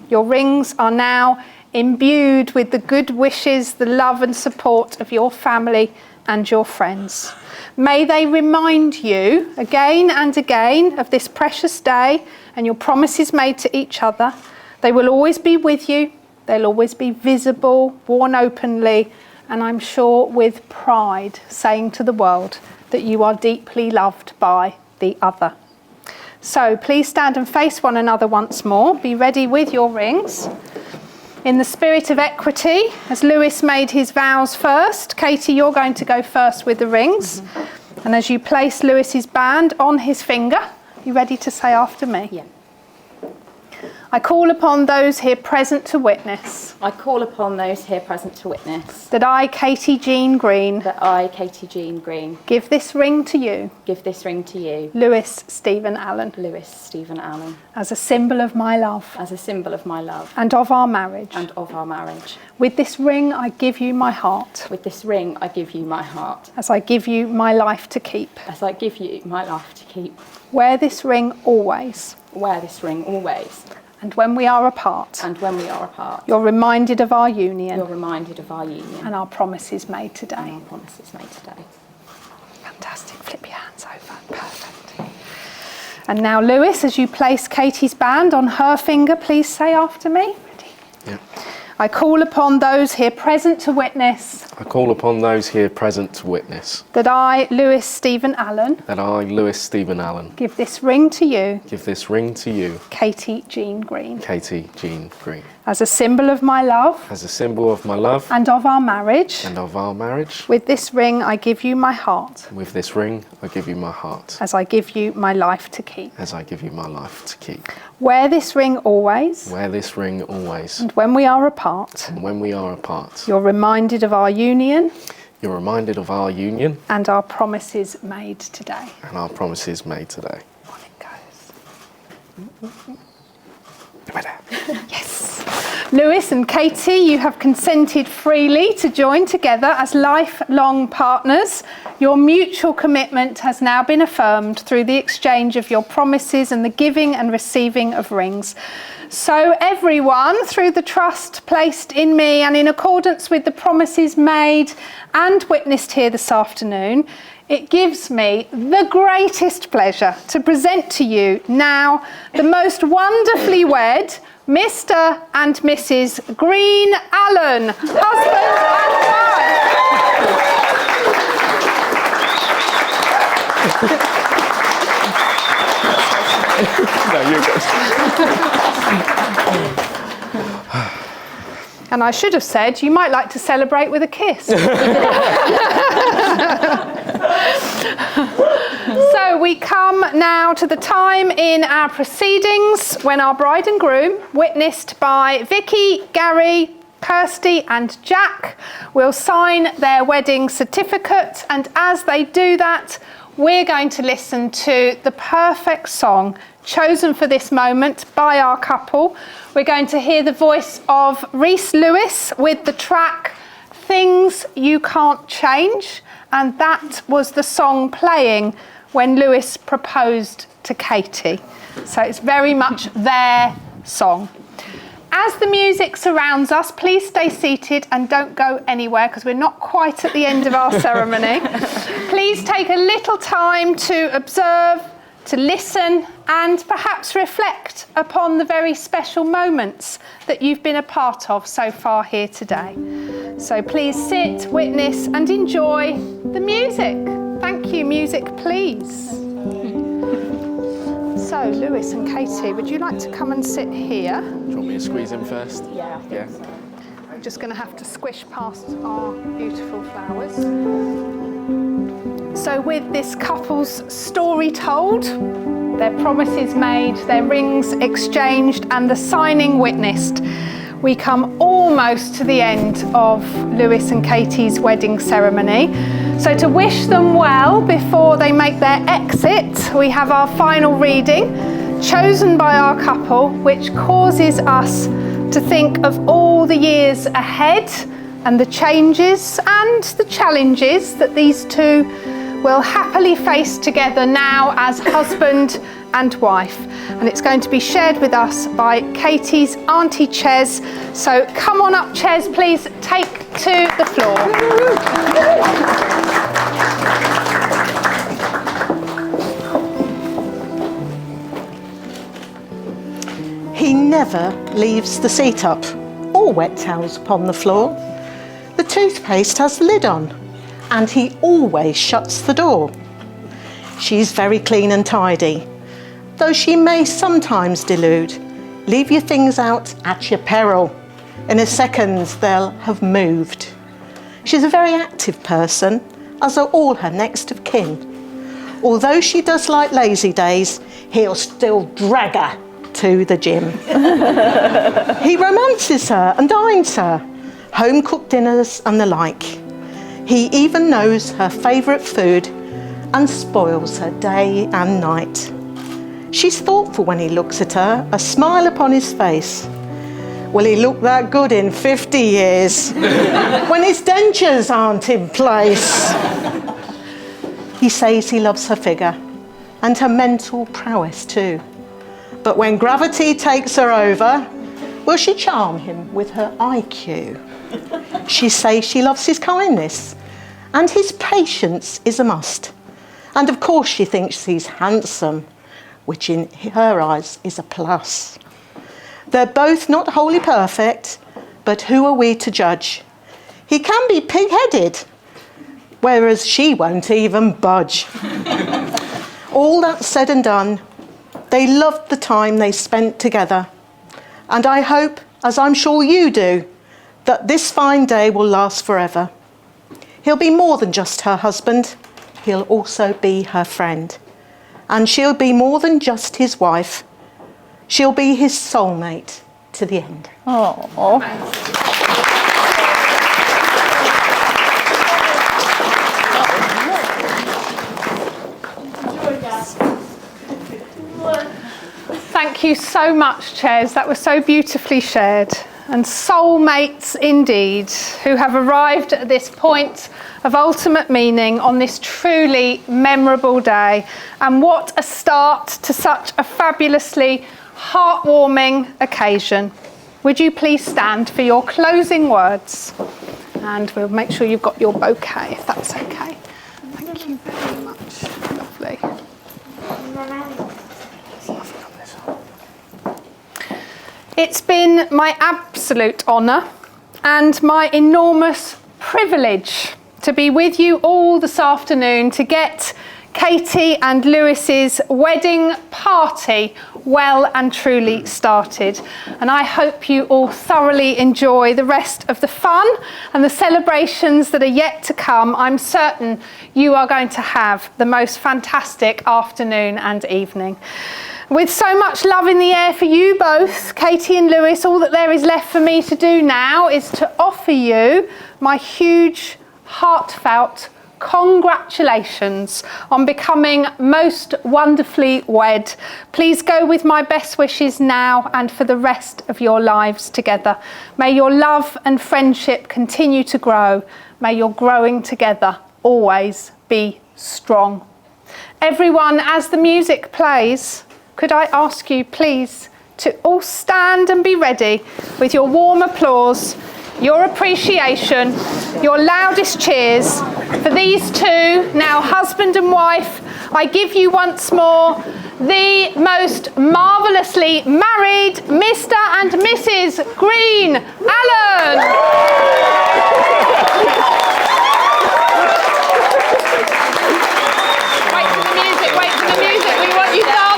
Your rings are now imbued with the good wishes, the love and support of your family and your friends. May they remind you again and again of this precious day and your promises made to each other. They will always be with you. They'll always be visible, worn openly, and I'm sure with pride, saying to the world that you are deeply loved by the other. So please stand and face one another once more. Be ready with your rings. In the spirit of equity, as Lewis made his vows first, Katy, you're going to go first with the rings. Mm-hmm. And as you place Lewis's band on his finger, you ready to say after me? Yeah. I call upon those here present to witness I call upon those here present to witness that I, Katy Jean Green, that I, Katy Jean Green, give this ring to you, give this ring to you, Lewis Stephen Allen, Lewis Stephen Allen, as a symbol of my love as a symbol of my love and of our marriage. and of our marriage. With this ring, I give you my heart, With this ring, I give you my heart, as I give you my life to keep. as I give you my life to keep. Wear this ring always, Wear this ring always, and when we are apart, and when we are apart, you're reminded of our union you're reminded of our union and our promises made and today. our promises made today. Fantastic. Flip your hands over. Perfect. And now, Lewis, as you place Katy's band on her finger, please say after me. Ready? Yeah. I call upon those here present to witness I call upon those here present to witness that I, Lewis Stephen Allen, that I, Lewis Stephen Allen, give this ring to you, give this ring to you, Katy Jean Green, Katy Jean Green, as a symbol of my love as a symbol of my love and of our marriage. and of our marriage. With this ring, I give you my heart, With this ring, I give you my heart, as I give you my life to keep. as I give you my life to keep. Wear this ring always, Wear this ring always, and when we are apart, and when we are apart, you're reminded of our union you're reminded of our union and our promises made today. and our promises made today. On it goes. Right. Yes. Lewis and Katy, you have consented freely to join together as lifelong partners. Your mutual commitment has now been affirmed through the exchange of your promises and the giving and receiving of rings. So everyone, through the trust placed in me and in accordance with the promises made and witnessed here this afternoon, it gives me the greatest pleasure to present to you now the most wonderfully wed Mr. and Mrs. Green Allen, husband and wife. No, you're good. And I should have said, you might like to celebrate with a kiss. So we come now to the time in our proceedings when our bride and groom, witnessed by Vicky, Gary, Kirsty and Jack, will sign their wedding certificate. And as they do that, we're going to listen to the perfect song chosen for this moment by our couple. We're going to hear the voice of Reese Lewis with the track Things You Can't Change, and that was the song playing when Lewis proposed to Katy. So it's very much their song. As the music surrounds us, please stay seated and don't go anywhere because we're not quite at the end of our ceremony. Please take a little time to observe, to listen and perhaps reflect upon the very special moments that you've been a part of so far here today. So please sit, witness and enjoy the music. Thank you, music please. So Lewis and Katy, would you like to come and sit here? Do you want me to squeeze in first? Yeah. Yeah. I'm just going to have to squish past our beautiful flowers. So with this couple's story told, their promises made, their rings exchanged and the signing witnessed, we come almost to the end of Lewis and Katy's wedding ceremony. So to wish them well before they make their exit, we have our final reading chosen by our couple, which causes us to think of all the years ahead and the changes and the challenges that these two will happily face together now as husband and wife. And it's going to be shared with us by Katy's Auntie Ches. So come on up, Ches, please take to the floor. He never leaves the seat up or wet towels upon the floor. The toothpaste has the lid on and he always shuts the door. She's very clean and tidy, though she may sometimes delude. Leave your things out at your peril. In a second they'll have moved. She's a very active person, as are all her next of kin. Although she does like lazy days, he'll still drag her to the gym. He romances her and dines her, home-cooked dinners and the like. He even knows her favourite food and spoils her day and night. She's thoughtful when he looks at her, a smile upon his face. Will he look that good in 50 years when his dentures aren't in place? He says he loves her figure and her mental prowess too. But when gravity takes her over, will she charm him with her IQ? She says she loves his kindness and his patience is a must. And of course she thinks he's handsome, which in her eyes is a plus. They're both not wholly perfect, but who are we to judge? He can be pig-headed, whereas she won't even budge. All that said and done, they loved the time they spent together. And I hope, as I'm sure you do, that this fine day will last forever. He'll be more than just her husband, he'll also be her friend. And she'll be more than just his wife. She'll be his soulmate to the end. Oh. Thank you so much, Chairs. That was so beautifully shared. And soulmates indeed, who have arrived at this point of ultimate meaning on this truly memorable day. And what a start to such a fabulously heartwarming occasion. Would you please stand for your closing words? And we'll make sure you've got your bouquet, if that's okay. Thank you very much. Lovely. It's been my absolute honour and my enormous privilege to be with you all this afternoon to get Katy and Lewis's wedding party well and truly started. And I hope you all thoroughly enjoy the rest of the fun and the celebrations that are yet to come. I'm certain you are going to have the most fantastic afternoon and evening. With so much love in the air for you both, Katy and Lewis, all that there is left for me to do now is to offer you my huge, heartfelt congratulations on becoming most wonderfully wed. Please go with my best wishes now and for the rest of your lives together. May your love and friendship continue to grow. May your growing together always be strong. Everyone, as the music plays, could I ask you please to all stand and be ready with your warm applause, your appreciation, your loudest cheers for these two, now husband and wife. I give you once more the most marvellously married Mr. and Mrs. Green Allen. Wait for the music, we want you dancing.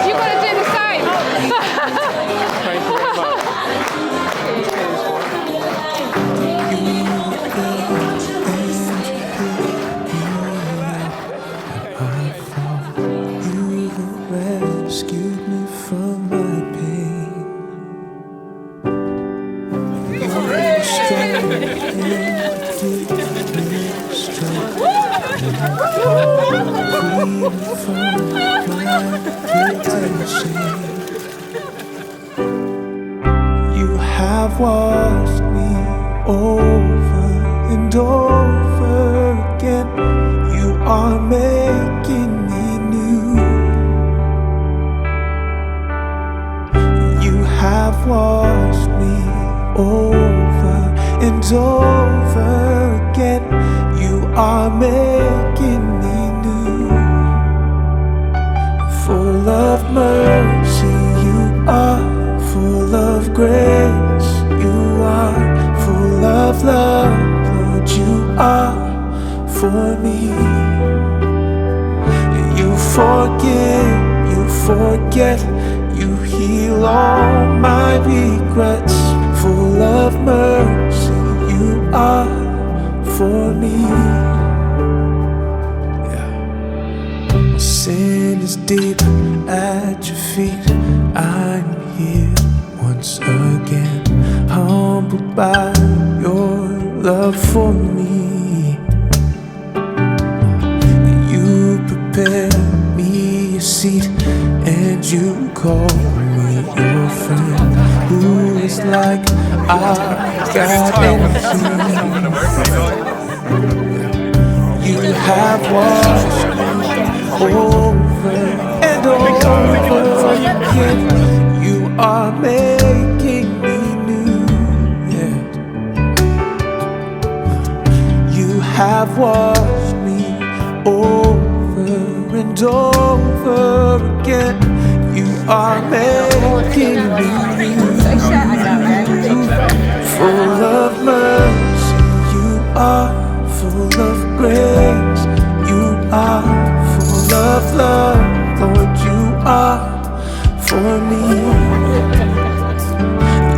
You've got to do the same. Thank you very much. Rescued me from my pain. You have washed me over and over again. You are making me new. You have washed me over and over again. You are making me new. Full of mercy, you are. Full of grace, you are. Full of love, forget. You heal all my regrets. Full of mercy, you are for me. My sin is deep at your feet. I'm here once again, humbled by your love for me. You prepare me a seat and you call me your friend, who is like our God and King. You have washed me over and over again. You are making me new, yeah. You have washed me over and over again. You are making me new. Full of mercy, you are full of grace. You are full of love, Lord, you are for me.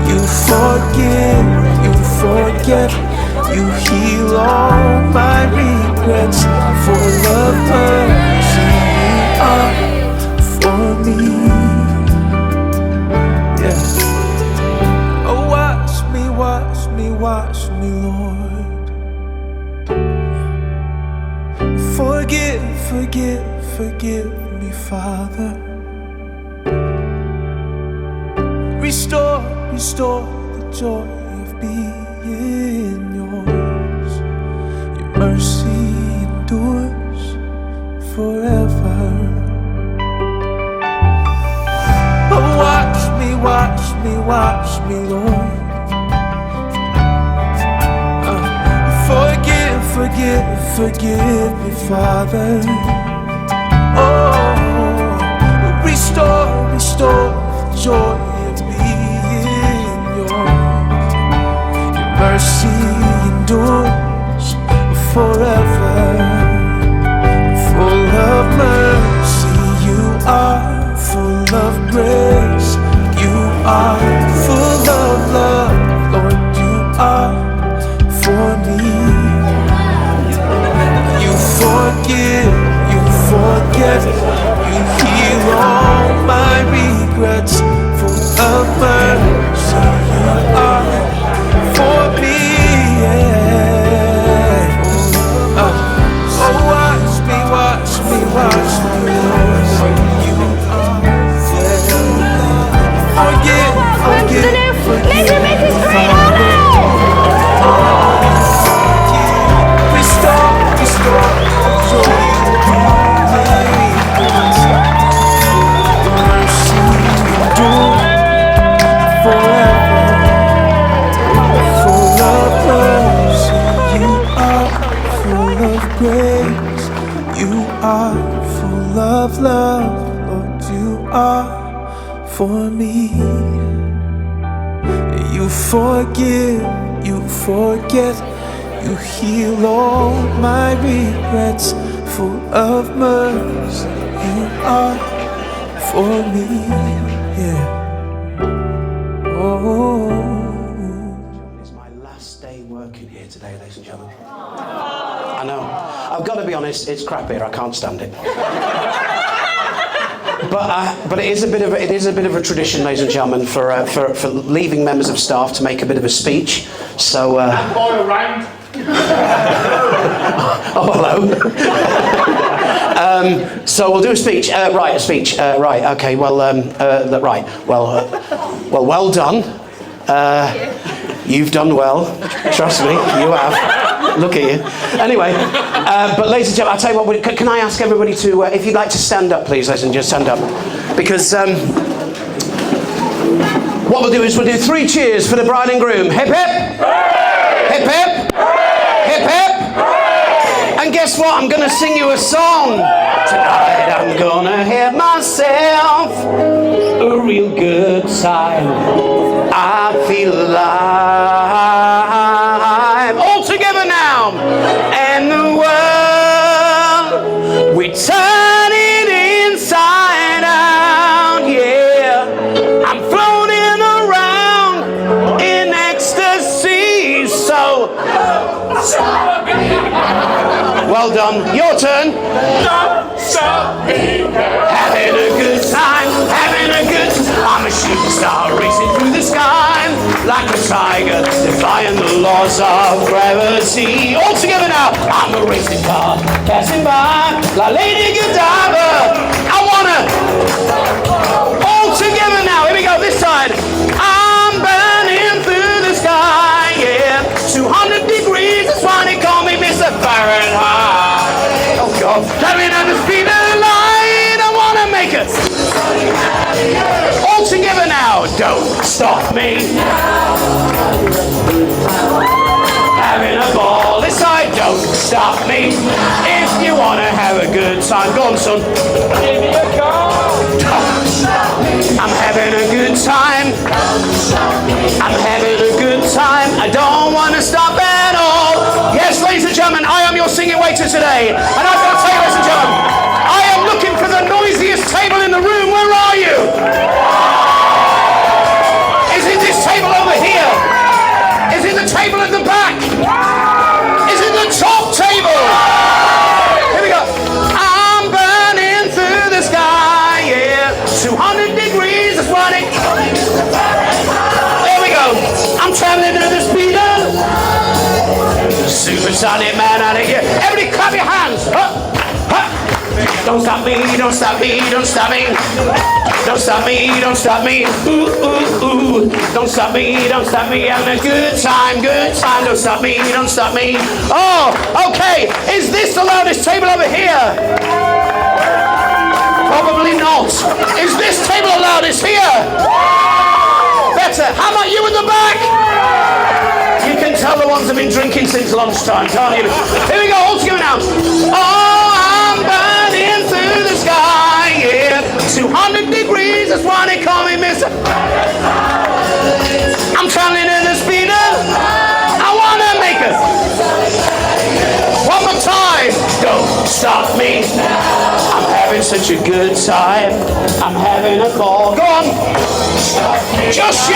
You forgive, you forget, you heal all my regrets. Full of mercy, you are for me. Yeah. Oh, wash me, wash me, wash me, Lord. Forgive, forgive, forgive me, Father. Restore, restore the joy of being yours. Your mercy endures forever. Oh, wash me, wash me, wash me, Lord. Forgive, forgive, forgive me, Father. Oh, restore, restore the joy of being yours. Your mercy endures forever. Full of mercy, you are full of grace. You are full of love, Lord, you are for me. You forgive, you forget, you heal all my regrets. Full of mercy, you are for me, yeah. Oh, wash me, wash me, wash me, Lord. You are forgive, forgive, forgive, Father. Restore, restore, joy mercy endure forever. Full of mercy, you are full of grace. You are full of love, Lord, you are for me. You forgive, you forget, you heal all my regrets. Full of mercy, you are for me, yeah. Oh, it's my last day working here today, ladies and gentlemen. I know. I've got to be honest, it's crap here. I can't stand it. But it is a bit of a tradition, ladies and gentlemen, for leaving members of staff to make a bit of a speech. So. Boy around. Oh, hello. So we'll do a speech. Right, a speech. Right, okay. Well, right. Well done. You've done well. Trust me, you have. Look at you. Anyway, but ladies and gentlemen, I'll tell you what. Can I ask everybody to, if you'd like to stand up, please, ladies and gentlemen, stand up, because what we'll do is we'll do 3 cheers for the bride and groom. Hip hip. Hip hip. Hip hip. And guess what? I'm going to sing you a song. Tonight I'm going to have myself a real good time. I feel alive. All together now. And the world, we turn it inside out. Well done. Your turn. Don't stop me now. Having a good time, having a good time. I'm a shooting star racing through the sky like a tiger, defying the laws of gravity. All together now. I'm a racing car passing by like Lady Godiva. I wanna. All together now. Here we go. This side. I'm burning through the sky. Yeah, 200 degrees. That's why they call me Mr. Fahrenheit. Oh God. Driving at the speed of the light. I wanna make it. All together now. Don't stop me. Having a ball. This side. Don't stop me. If you wanna have a good time, go on, son. Give me a call. I'm having a good time. I'm having a good time. I don't want to stop at all. Yes, ladies and gentlemen, I am your singing waiter today. And I've got to tell you, ladies and gentlemen, I am looking for the noisiest table in the room. Where are you? Is it this table over here? Is it the table at the back? Is it the top table? Here we go. I'm burning through the sky, yeah. 200 degrees, that's what it... There we go. I'm traveling at the speed of... Supersonic man out of here. Everybody clap your hands. Huh? Huh? Don't stop me, don't stop me, don't stop me. Don't stop me, don't stop me. Ooh, ooh, ooh. Don't stop me, don't stop me. Having a good time, good time. Don't stop me, don't stop me. Oh, okay. Is this the loudest table over here? Probably not. Is this table the loudest here? Better. How about you in the back? You can tell the ones that have been drinking since lunchtime, can't you? Here we go, all together now. Oh, I'm burning through the sky, yeah. 200 degrees, that's why they call me Mr. I'm traveling at the speed of... I wanna make it. One more time. Don't stop me. I'm having such a good time. I'm having a ball. Go on. Just you.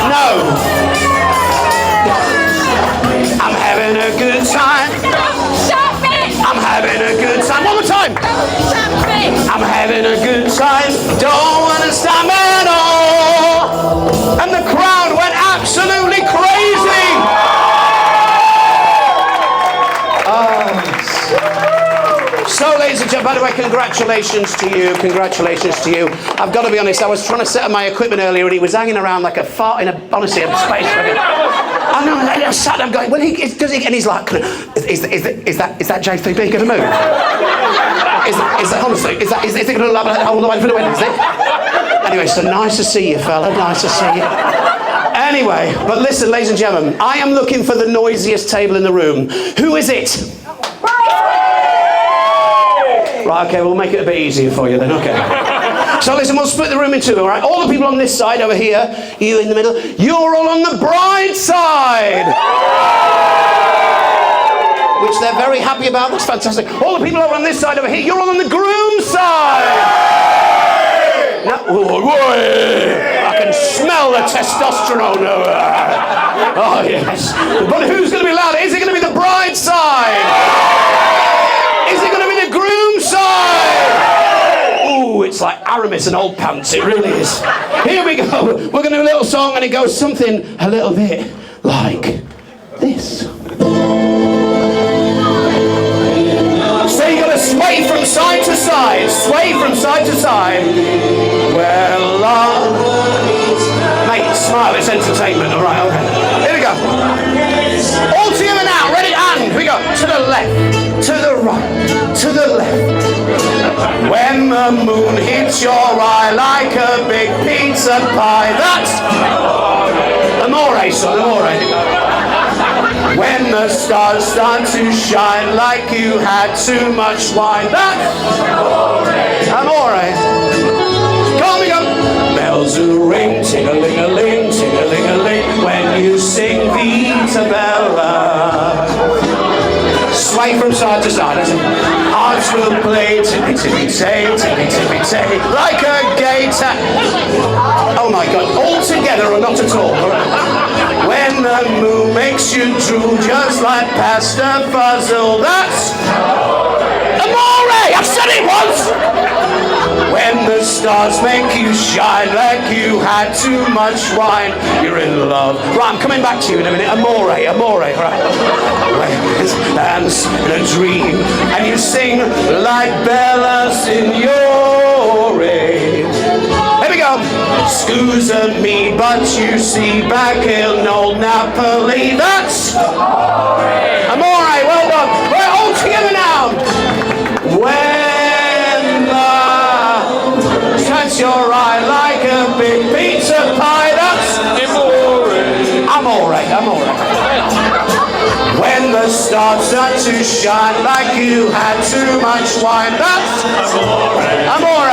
No. I'm having a good time. Stop me! I'm having a good time. One more time. Stop me! I'm having a good time. Don't want to stop at all. And the crowd went absolutely crazy. So, ladies and gentlemen, by the way, congratulations to you. Congratulations to you. I've got to be honest, I was trying to set up my equipment earlier and he was hanging around like a fart in a, honestly, a space. I know, I sat there going, well, does he, and he's like, is that JVB going to move? Honestly, is it going to love all the way through the window, is it? Anyway, so nice to see you, fella, nice to see you. Anyway, but listen, ladies and gentlemen, I am looking for the noisiest table in the room. Who is it? Right, okay, we'll make it a bit easier for you then, okay. So listen, we'll split the room in two, all right? All the people on this side over here, you in the middle, you're all on the bride side. Which they're very happy about, that's fantastic. All the people over on this side over here, you're all on the groom side. Now, I can smell the testosterone. Oh, yes. But who's going to be louder? Is it going to be the bride side? Is it going to be the groom side? Ooh, it's like Aramis and old pants. It really is. Here we go. We're going to do a little song and it goes something a little bit like this. So you got to sway from side to side. Sway from side to side. Well, mate, smile. It's entertainment. All right, okay. Here we go. All together now. Ready? And we go to the left, to the right, to the left. When the moon hits your eye like a big pizza pie. That's amore, son, amore. When the stars start to shine like you had too much wine. That's amore. Come we go. Bells will ring, ting-a-ling-a-ling, ting-a-ling-a-ling, when you sing Vita Bella. Sway from side to side, as hearts will play, tippy-tippy-tay, tippy-tippy-tay, like a gator. Oh my God, all together or not at all? All right. When When the moon makes you drool just like pasta fuzzle, that's amore! I've said it once! When the stars make you shine like you had too much wine, you're in love. Right, I'm coming back to you in a minute. Amore, right. Dance in a dream, and you sing like Bella Signore. Here we go. Scusa me, but you see back in old Napoli. That's amore. Well done. We're all together now. When the touch your eye like a big pizza pie. That's amore. When the stars start to shine like you had too much wine. That's amore.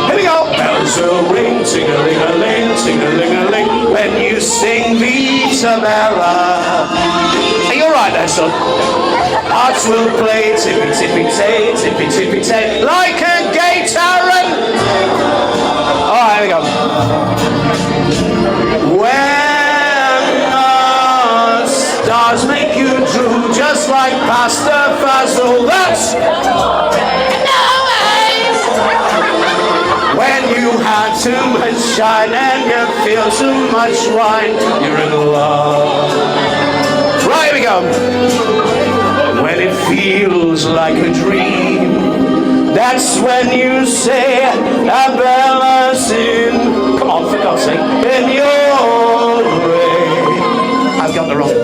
Here we go. Bells will ring, ting-a-ling-a-ling, ting-a-ling-a-ling, when you sing Vita Bella. Are you alright there, son? Hearts will play tippy-tippy-tay, tippy-tippy-tay, like a gay tyrant. Alright, here we go. When the stars make you drool just like pasta fuzzle, that's when you had too much shine and you feel too much wine, you're in love. Right, here we go. When it feels like a dream, that's when you say a bella sin. Come on, for God's sake. In your way. I've got the wrong.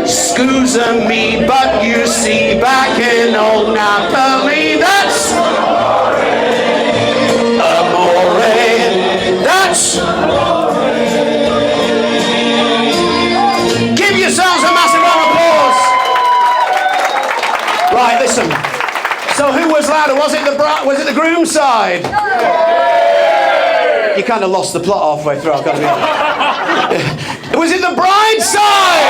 Scusa me, but you see back in old Napoli, that's amore. That's give yourselves a massive round of applause. Right, listen. So who was louder? Was it the groom's side? You kind of lost the plot halfway through, I've got to be honest. Was it the bride's side?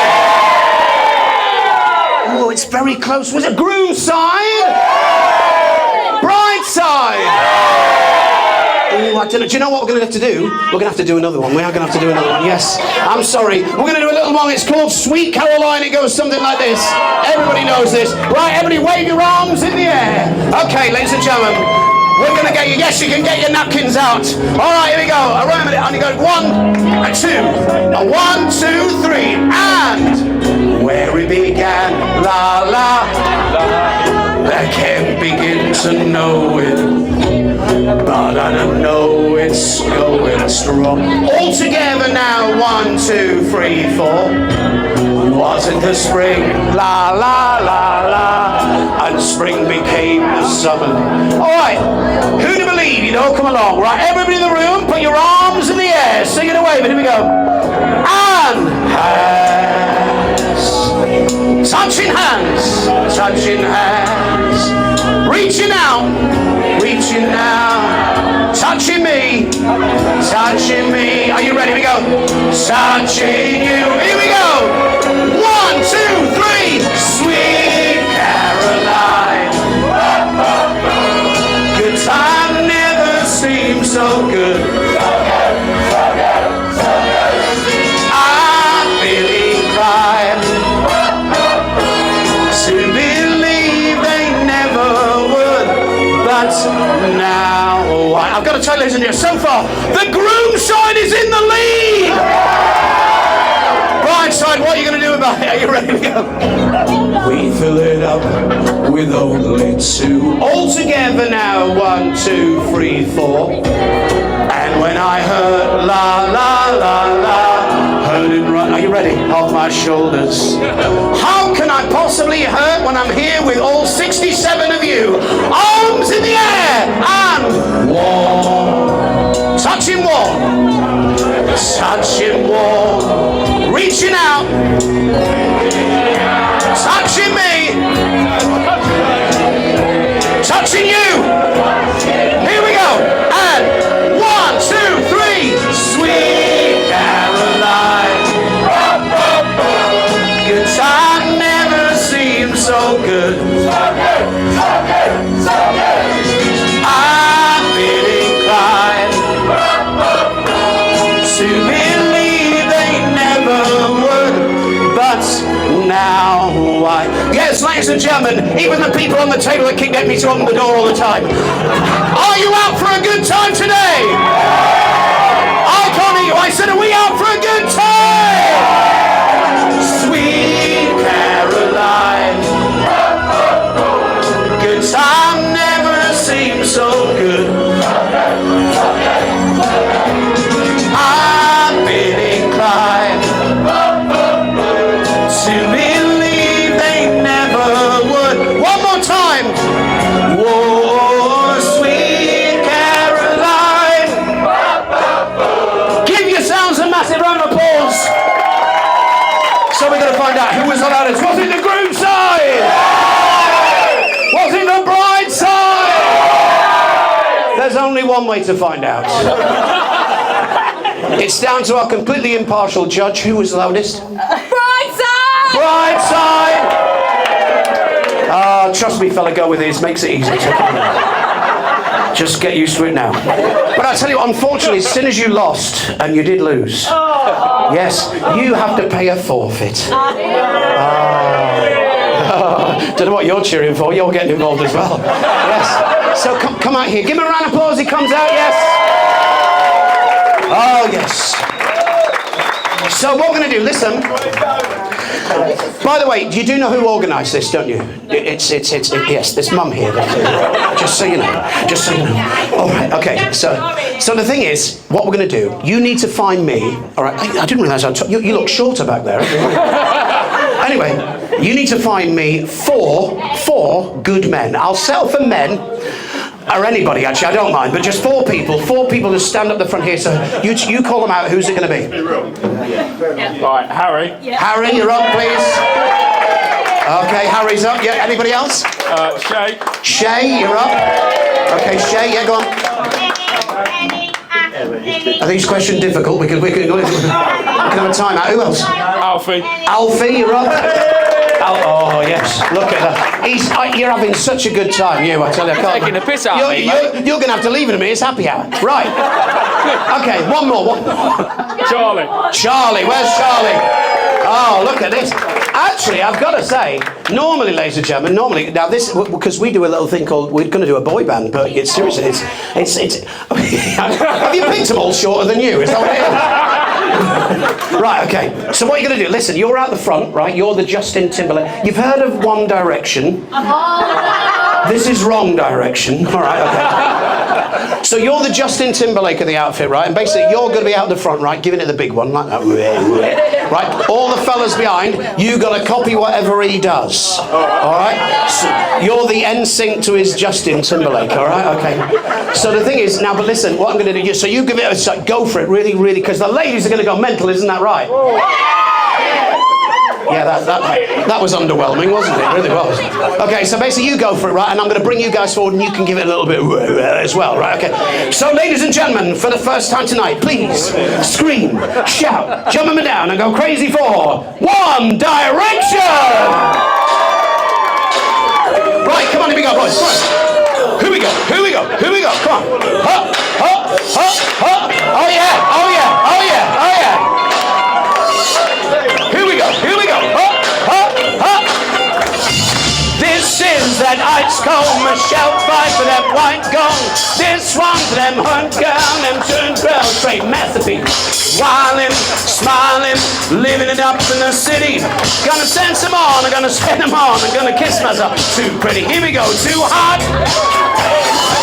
Oh, it's very close. Was it groom's side? Bride's side? Oh, I don't know. Do you know what we're going to have to do? We're going to have to do another one. We are going to have to do another one. Yes. I'm sorry. We're going to do a little one. It's called Sweet Caroline. It goes something like this. Everybody knows this. Right, everybody wave your arms in the air. Okay, ladies and gentlemen. We're going to get you. Yes, you can get your napkins out. All right, here we go. Around a minute. And you go 1, 2. 1, 2, 3. And where we began. La, la, la. I can't begin to know it, but I don't know it's going strong. All together now, 1, 2, 3, 4. Was it the spring? La la la la. And spring became the summer. All right, who do you believe? You know, come along. Right, everybody in the room, put your arms in the air. Sing it away. But here we go. And hands, touching hands, touching hands. Reaching out, touching me, touching me. Are you ready? Here we go. Touching you. Here we go. 1, 2, 3. Sweet Caroline. Good time never seems so good. I'm feeling pride to believe they never would, but now I've got to tell you, ladies and gentlemen, so far the groom side is in the lead. Bride side, what are you going to do about it? Are you ready to go? We fill it up with only 2. All together now, 1, 2, 3, 4. And when I heard la la la la, heard it right. Are you ready? Off my shoulders. How can I possibly hurt when I'm here with all 67 of you? Arms in the air and warm, touching warm, touching warm, reaching out, touching me, touching you. Here we go. And 1, 2, 3. Sweet Caroline. Good time never seems so good. So good, so good, so good. ladies and gentlemen, even the people on the table that keep getting me to open the door all the time. Are you out for a good time today? I can't hear you. I said, are we out for a good time? Sweet Caroline. Good time never seems so good. I've been inclined to believe they never would. One more time. Whoa, sweet Caroline. Give yourselves a massive round of applause. So we're going to find out who was the loudest. Was it the groom side? Was it the bride side? There's only one way to find out. It's down to our completely impartial judge. Who was the loudest? Bride side! Bride side! Trust me, fella, go with this. Makes it easy. Just get used to it now. But I tell you, unfortunately, as soon as you lost, and you did lose, yes, you have to pay a forfeit. Don't know what you're cheering for. You're getting involved as well. Yes. So come out here. Give him a round of applause. He comes out. Yes. Oh, yes. So what we're going to do, listen. By the way, you do know who organised this, don't you? It's yes, this mum here. Just so you know. Just so you know. All right, okay. So the thing is, what we're going to do, you need to find me. All right, I didn't realise you look shorter back there. Anyway, you need to find me four good men. I'll settle for men. Or anybody, actually, I don't mind, but just four people to stand up the front here. So you call them out. Who's it going to be? Right, Harry. Yeah. Harry, you're up, please. Okay, Harry's up. Yeah, anybody else? Shay. Shay, you're up. Okay, Shay, yeah, go on. Are these questions difficult? We can have a time out. Who else? Alfie. Alfie, you're up. Oh yes, look at that. You're having such a good time, you. I tell you, I can't. Taking the piss out of me, mate. You're going to have to leave in a minute. It's happy hour. Right. Okay, one more. Charlie. Charlie, where's Charlie? Oh, look at this. Actually, I've got to say, normally, ladies and gentlemen, now this, because we do a little thing called, we're going to do a boy band, but it's seriously, it's have you picked them all shorter than you? Is that what it is? Right, okay. So what you're going to do, listen, you're out the front, right? You're the Justin Timberlake. You've heard of One Direction. This is Wrong Direction. All right, okay. So you're the Justin Timberlake of the outfit, right? And basically you're going to be out the front, right? Giving it the big one, like that. Right? All the fellas behind, you got to copy whatever he does. All right? So you're the NSYNC to his Justin Timberlake, all right? Okay. So the thing is, now, but listen, what I'm going to do, so you give it a shot, go for it, really, really, because the ladies are going to go mental, isn't that right? Yeah, that was underwhelming, wasn't it? It really was. Okay, so basically you go for it, right? And I'm going to bring you guys forward and you can give it a little bit as well, right? Okay. So, ladies and gentlemen, for the first time tonight, please scream, shout, jump them down and go crazy for One Direction! Right, come on, here we go, boys. Come on. Here we go. Come on. Huh. Oh, yeah. Here we go. This is that ice cold Michelle fight for that white gold. This one for them hunt girl, them turn girl, straight masterpiece. Wildin', smiling, living it up in the city. Gonna send some on, I'm gonna spend them on, I'm gonna kiss myself. Too pretty, here we go, too hot.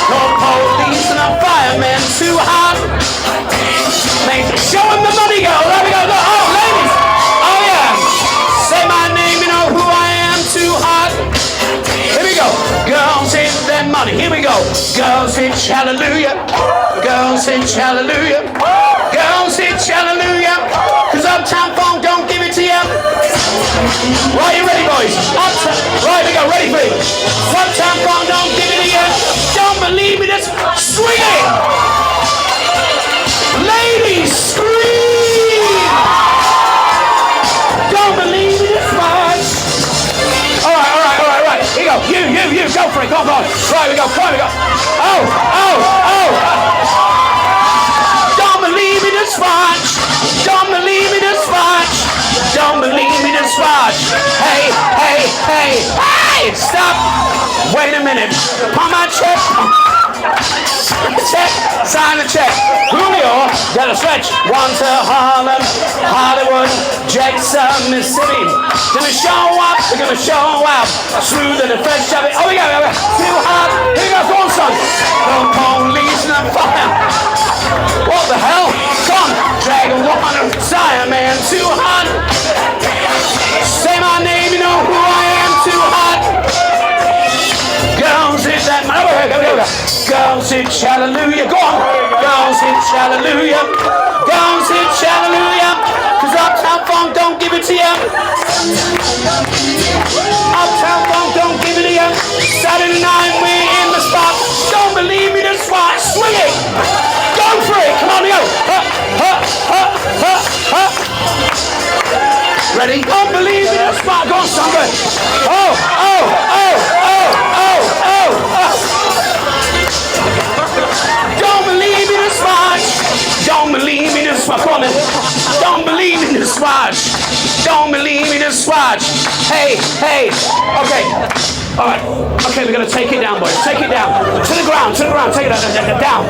No police and a fireman, too hot. Show him the money, girl, there we go, look, oh, ladies. Oh, yeah. Say my name, you know who I am, too hot. Here we go. Girls hit that money. Here we go. Girls hit hallelujah. Girls hit hallelujah. Girls hit hallelujah. Cause Uptown Funk don't give it to you. Right, you ready, boys? Right, we go. Ready for it. Uptown Funk don't give it to you. Don't believe me, just swing it. Ladies, scream. Don't believe me, this much. All right. Here you go. You, go for it. Go on. Right, we go. Come on, we go. Oh. Don't believe me this much. Don't believe me this much. Don't believe me this much. Hey. on my check. Check, sign the check. Julio, get a stretch. One to Harlem, Hollywood, Jackson, Mississippi. Gonna show up, we're gonna show out. Smooth and the French shabby. Oh, we go. Too hard. Here goes one son. No police, no fire. What the hell? Come, Dragon Water, Zion Man, too hot. Say my name, you know who I am, too hot. Girls hit that, go. Girls hit hallelujah, go on. Girls hit hallelujah. Girls hit hallelujah. Cause Uptown Funk don't give it to you. Uptown Funk don't give it to you. Saturday night we're in the spot. Don't believe me, that's why. Swing it. Go for it. Come on, go. Ready? Don't believe me, that's why. Go on, somebody. Oh. Don't believe in this watch. Don't believe in this watch. Come on, man. Don't believe in this watch. Don't believe in this watch. Hey. Okay. All right. Okay, we're gonna take it down, boys. Take it down. To the ground. Take it down.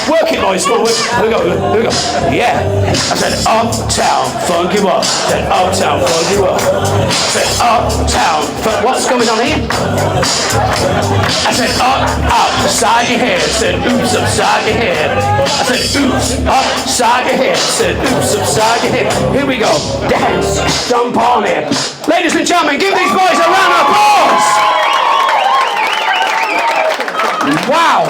Work it, boys. Come on. Here we go. Yeah. I said uptown, funky walk. I said uptown, funky walk. I said uptown. What's going on here? I said upside your head. I said oops upside your head. I said oops upside your head. I said oops upside your head. Here we go. Dance. Jump on it. Ladies and gentlemen, give these boys a round of applause. Wow.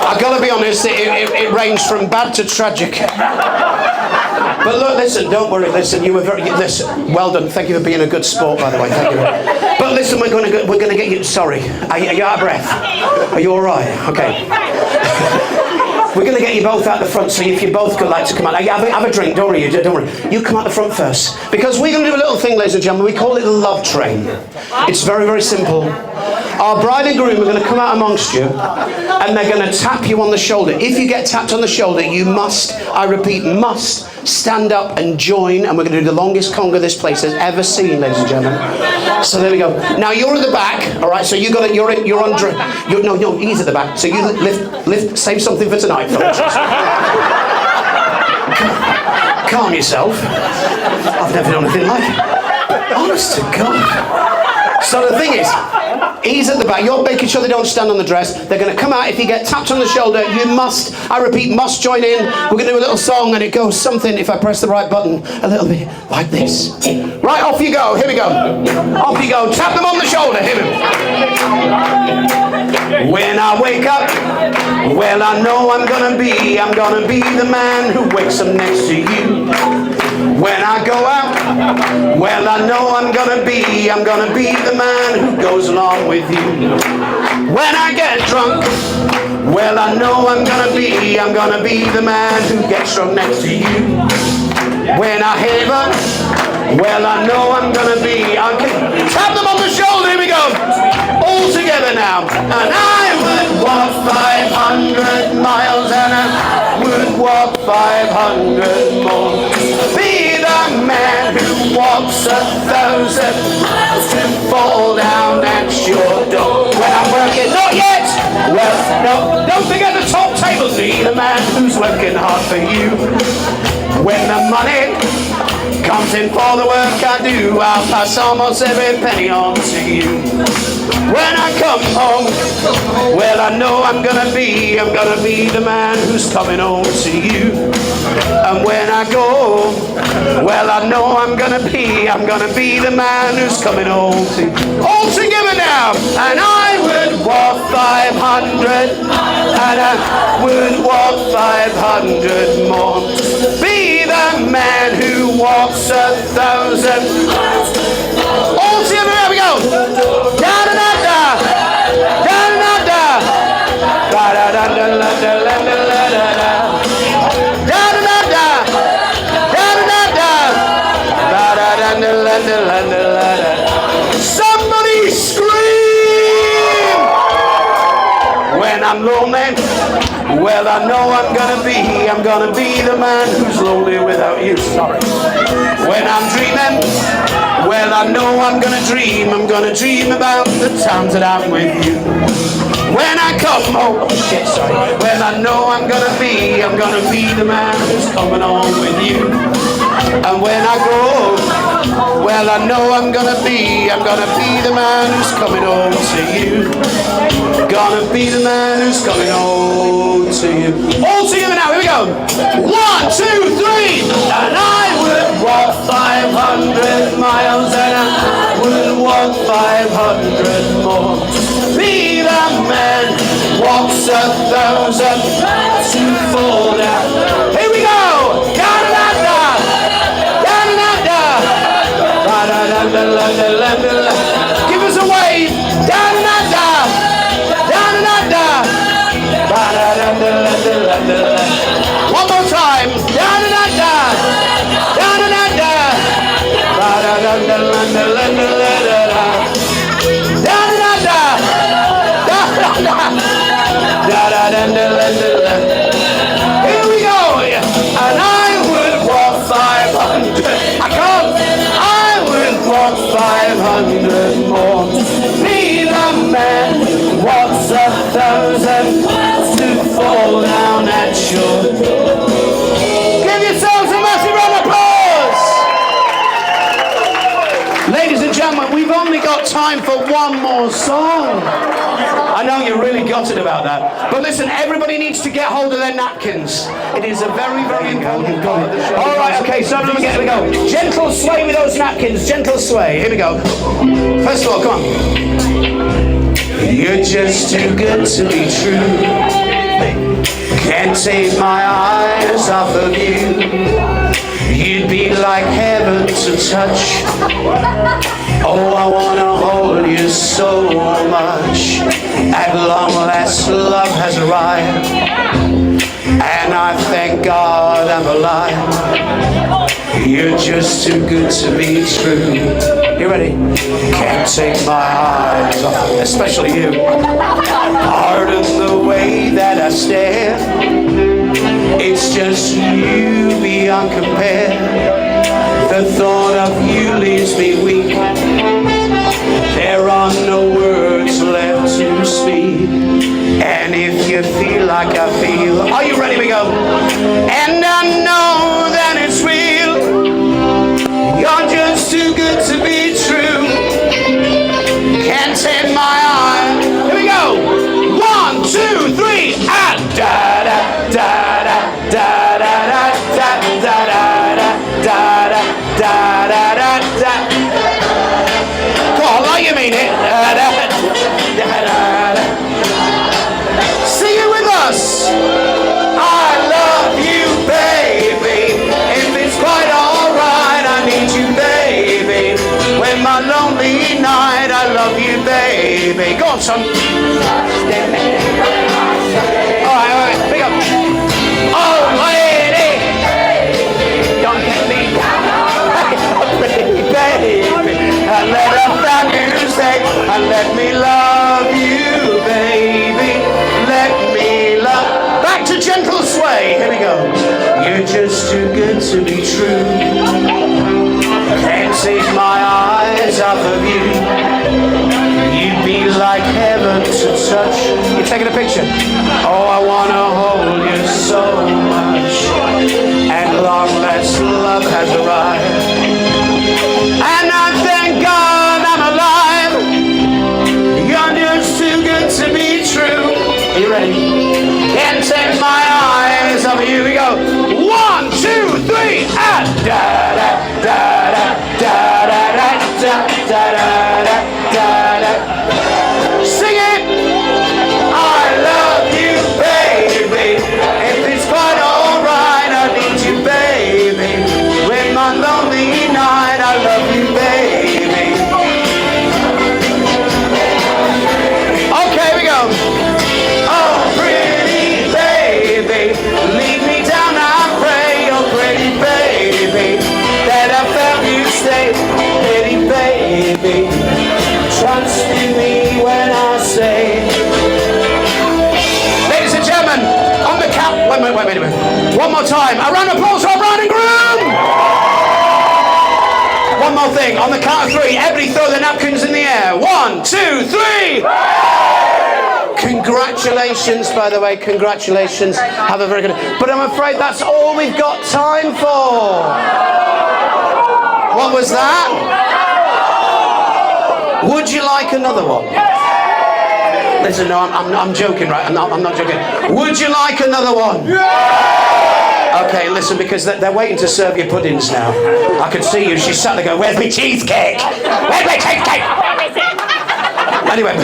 I've got to be honest, it ranged from bad to tragic. But look, listen, don't worry, listen, you were well done, thank you for being a good sport, by the way, thank you. But listen, we're going to get you, sorry, are you out of breath? Are you all right? Okay. We're going to get you both out the front, so if you both could like to come out. Have a drink, don't worry. You come out the front first. Because we're going to do a little thing, ladies and gentlemen, we call it the love train. It's very, very simple. Our bride and groom are going to come out amongst you, and they're going to tap you on the shoulder. If you get tapped on the shoulder, you must, I repeat, must stand up and join, and we're going to do the longest conga this place has ever seen, ladies and gentlemen. So there we go. Now you're at the back, all right? So you're on, no, he's at the back. So you lift, save something for tonight, folks. Calm yourself. I've never known anything like it. Honest to God. So the thing is, he's at the back. You're making sure they don't stand on the dress. They're going to come out. If you get tapped on the shoulder, you must, I repeat, must join in. We're going to do a little song, and it goes something, if I press the right button, a little bit like this. Right, off you go. Here we go. Off you go. Tap them on the shoulder. Hit him. When I wake up, well, I know I'm going to be the man who wakes up next to you. When I go out, well, I know I'm gonna be the man who goes along with you. When I get drunk, well, I know I'm gonna be the man who gets drunk next to you. When I haven, well, I know I'm gonna be, tap them on the shoulder, here we go. All together now. And I would walk 500 miles and I would walk 500 more. Be the man who walks 1,000 miles to fall down at your door. When I'm working, not yet. Well, no, don't forget the top table. Be the man who's working hard for you. When the money comes in for the work I do, I'll pass almost every penny on to you. When I come home, well, I know I'm gonna be the man who's coming home to you. And when I go, well, I know I'm gonna be the man who's coming home to you. All together now, and I would walk 500, and I would walk 500 more. Be the man who walks 1,000. All together, there we go. Da da da da, da da da, da da da da da da da da da, da da da da, da da da da, da da da da da da. Somebody scream! When I'm lonely, Well, I know I'm gonna be the man who's lonely without you. Sorry. When I'm dreaming, well, I know I'm gonna dream about the times that I'm with you. When I come home, well, I know I'm gonna be the man who's coming home with you. And when I go home, well, I know I'm gonna be the man who's coming home to you. Gonna be the man who's coming home to you. All together now, here we go. 1, 2, 3. And I would walk 500 miles and I would walk 500 more. Be the man who walks 1,000 miles to fall down. Here we go. Da-da-da-da. Da-da-da-da. Da-da-da-da-da-da-da. Give us a wave. Da-da-da-da. Da-da-da-da. Da-da-da-da-da-da-da. One more time. Da-da-da-da. Da-da-da-da. Da-da-da-da-da-da-da-da. Da-da-da-da. Da-da-da-da-da-da. Here we go. And I would walk 500. I can't. I would walk 500 more. Be the man who walks 1,000 miles to fall down at your door. Give yourselves a massive round of applause. Ladies and gentlemen, we've only got time for one more song. I know you're really gutted about that. But listen, everybody needs to get hold of their napkins. It is a very, very important part of the show. All right, okay, so let me go. Gentle sway with those napkins, gentle sway. Here we go. First of all, come on. You're just too good to be true. Can't take my eyes off of you. You'd be like heaven to touch. Oh, I wanna hold you so much. At long last, love has arrived, and I thank God I'm alive. You're just too good to be true. You ready? Can't take my eyes off, especially you. Pardon the way that I stare. It's just you beyond compare. The thought of you leaves me weak. There are no words left to speak. And if you feel like I feel, are you ready? We go. And I know that it's real. You're just too good to be true. Can't take my eye. Here we go. 1, 2, 3, and da da da da da da da da da da da da da da. Come on, like you mean it. Da da da da da. Sing it with us. I love you, baby. If it's quite alright, I need you, baby. When my lonely night, I love you, baby. Go on, son. Alright, pick up. Oh, lady, don't get me down, baby. And let up that music and let me love you, baby. Let me love. Back to gentle sway. Here we go. You're just too good to be true. Can't take my eyes off of you. You'd be like heaven to touch. You're taking a picture. Oh, I wanna hold you so much. At long last, love has arrived, and I thank God I'm alive. You're just too good to be true. Are you ready? Can't take my eyes off of you. We go. 1, 2, 3, and da da da da da da da da da da da. Sing it. I love Wait. One more time. A round of applause for our bride and groom. One more thing. On the count of three, everybody throw their napkins in the air. 1, 2, 3. Congratulations, by the way. Congratulations. Have a very good... But I'm afraid that's all we've got time for. What was that? Would you like another one? Listen, no, I'm joking, right? I'm not joking. Would you like another one? Okay, listen, because they're waiting to serve you puddings now. I could see you. She sat there going, "Where's my cheesecake? Where's my cheesecake?" Anyway,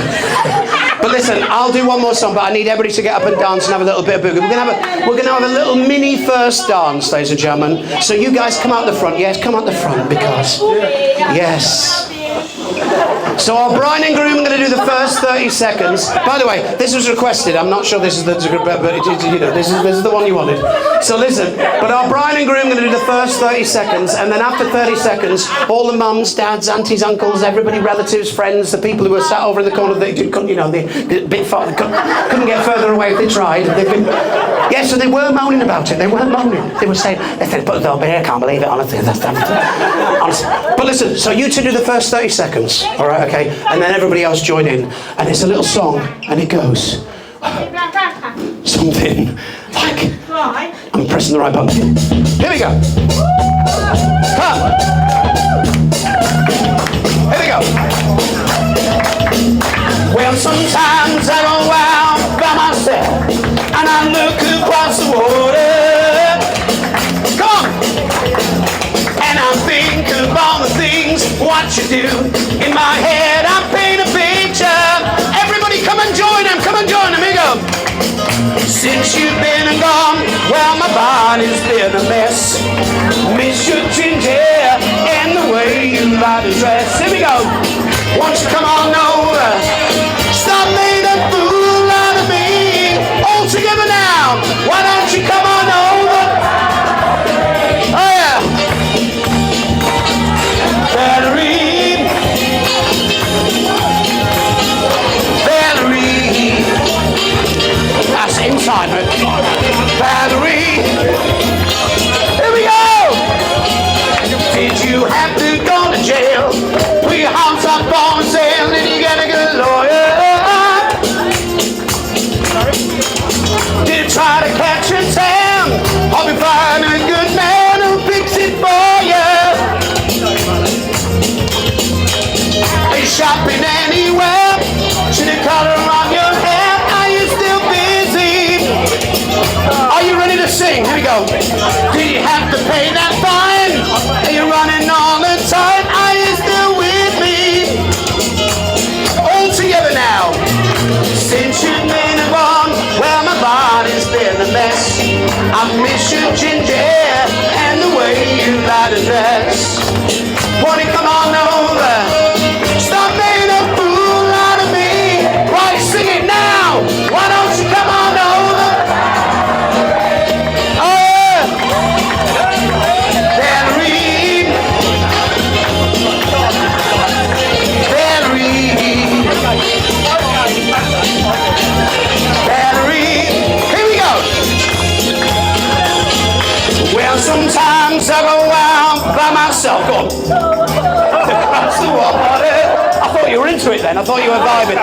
but listen, I'll do one more song, but I need everybody to get up and dance and have a little bit of boogie. We're gonna have a little mini first dance, ladies and gentlemen. So you guys come out the front. Yes, come out the front, because yes. So our bride and groom are going to do the first 30 seconds. By the way, this was requested. I'm not sure this is the this is the one you wanted. So listen, but our bride and groom are going to do the first 30 seconds, and then after 30 seconds, all the mums, dads, aunties, uncles, everybody, relatives, friends, the people who were sat over in the corner, they couldn't, the bit far, couldn't get further away if they tried. Yes, and they were moaning about it. They weren't moaning. They were saying, "They said, put the beer, I can't believe it, honestly." Honestly. But listen, so you two do the first 30 seconds, all right, okay? And then everybody else join in. And it's a little song, and it goes something like... I'm pressing the right button. Here we go. Come. Here we go. Well, sometimes I go out by myself, and I look across the water. Come on. And I think of all the things, what you do. In my head, I paint a picture. Everybody come and join them. Come and join them. Here we go. Since you've been and gone, well, my body's been a mess. Miss your ginger hair and the way you like to dress. Here we go. Won't you come on over? Stop making a fool out of me. All together now. Why don't you come on over? Oh, yeah. Valerie. That's in time, right? Valerie. Here we go. Did you have to go to jail? Put your house up on sale and you get a good lawyer. Did you try to catch a tan? Hope you find a good man who fix it for you. Are you shopping anywhere? Should the color on your hair? Are you still busy? Are you ready to sing? Here we go. Do you have to pay that fine? Are you running all the time? Are you still with me? All together now. Since you've been gone, well, my body's been a mess. I miss your ginger hair and the way you like to dress. Won't you come on over? Stop making a fool out of me. Why you sing it now? Why don't you come on over? Oh, yeah. Valerie. Valerie. Valerie. Here we go. Well, sometimes I go out by myself. Go on. Across the water. I thought you were into it then. I thought you were vibing.